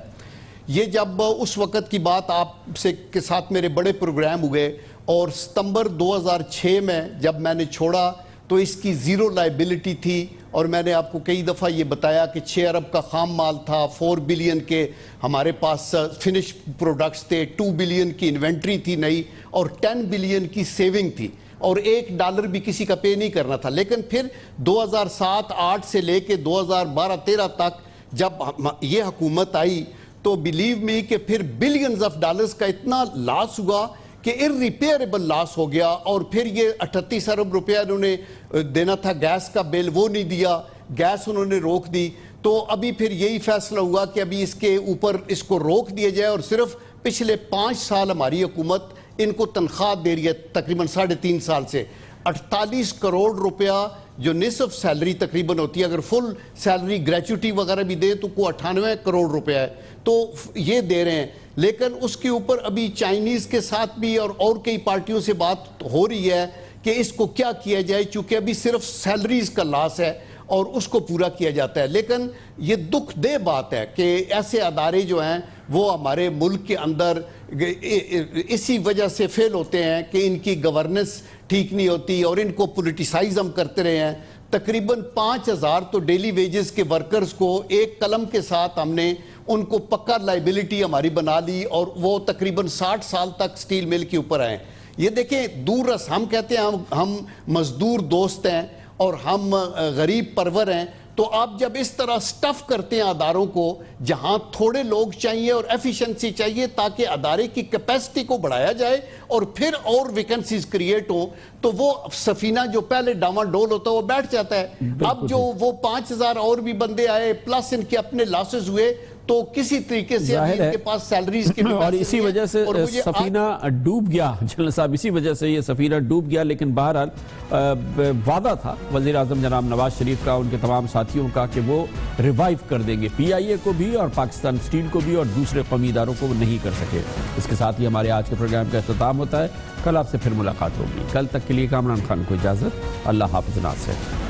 یہ جب اس وقت کی بات آپ سے کے ساتھ میرے بڑے پروگرام ہوئے، اور ستمبر 2006 میں جب میں نے چھوڑا تو اس کی 0 لائبلٹی تھی، اور میں نے آپ کو کئی دفعہ یہ بتایا کہ 6 ارب کا خام مال تھا، 4 بلین کے ہمارے پاس فنش پروڈکٹس تھے، 2 بلین کی انوینٹری تھی نئی، اور 10 بلین کی سیونگ تھی، اور $1 بھی کسی کا پے نہیں کرنا تھا۔ لیکن پھر 2007-8 سے لے کے 2012-13 تک جب یہ حکومت آئی تو بلیو می کہ پھر بلینز آف ڈالرز کا اتنا لاس ہوا کہ irreparable لاس ہو گیا، اور پھر یہ 38 ارب روپیہ انہوں نے دینا تھا گیس کا بل، وہ نہیں دیا، گیس انہوں نے روک دی۔ تو ابھی پھر یہی فیصلہ ہوا کہ ابھی اس کے اوپر اس کو روک دیا جائے، اور صرف پچھلے 5 سال ہماری حکومت ان کو تنخواہ دے رہی ہے تقریباً 3.5 سال سے 48 کروڑ روپیہ جو نصف سیلری تقریباً ہوتی ہے, اگر فل سیلری گریچوٹی وغیرہ بھی دے تو کو 98 کروڑ روپیہ ہے, تو یہ دے رہے ہیں. لیکن اس کے اوپر ابھی چائنیز کے ساتھ بھی اور کئی پارٹیوں سے بات ہو رہی ہے کہ اس کو کیا کیا جائے, چونکہ ابھی صرف سیلریز کا لاس ہے اور اس کو پورا کیا جاتا ہے. لیکن یہ دکھ دہ بات ہے کہ ایسے ادارے جو ہیں وہ ہمارے ملک کے اندر اسی وجہ سے فیل ہوتے ہیں کہ ان کی گورننس ٹھیک نہیں ہوتی اور ان کو پولیٹیسائز ہم کرتے رہے ہیں. تقریباً 5,000 تو ڈیلی ویجز کے ورکرز کو ایک قلم کے ساتھ ہم نے ان کو پکا لائبلٹی ہماری بنا لی اور وہ تقریباً 60 سال تک سٹیل مل کے اوپر آئے. یہ دیکھیں دور رس, ہم کہتے ہیں ہم مزدور دوست ہیں اور ہم غریب پرور ہیں, تو آپ جب اس طرح سٹف کرتے ہیں اداروں کو جہاں تھوڑے لوگ چاہیے اور ایفیشنسی چاہیے تاکہ ادارے کی کیپیسٹی کو بڑھایا جائے اور پھر اور ویکنسیز کریٹ ہوں, تو وہ سفینہ جو پہلے ڈاما ڈول ہوتا ہے وہ بیٹھ جاتا ہے. اب جو وہ 5,000 اور بھی بندے آئے پلس ان کے اپنے لاسز ہوئے, تو کسی طریقے سے ابھی ان کے پاس سیلریز کی اور اسی وجہ سے سفینہ ڈوب گیا. جنرل صاحب اسی وجہ سے یہ سفینہ ڈوب گیا. لیکن بہرحال وعدہ تھا وزیر اعظم جناب نواز شریف کا ان کے تمام ساتھیوں کا کہ وہ ریوائیو کر دیں گے PIA کو بھی اور پاکستان سٹیل کو بھی, اور دوسرے قومی اداروں کو وہ نہیں کر سکے. اس کے ساتھ ہی ہمارے آج کے پروگرام کا اختتام ہوتا ہے. کل آپ سے پھر ملاقات ہوگی. کل تک کے لیے کامران خان کو اجازت. اللہ حافظ. ناصر.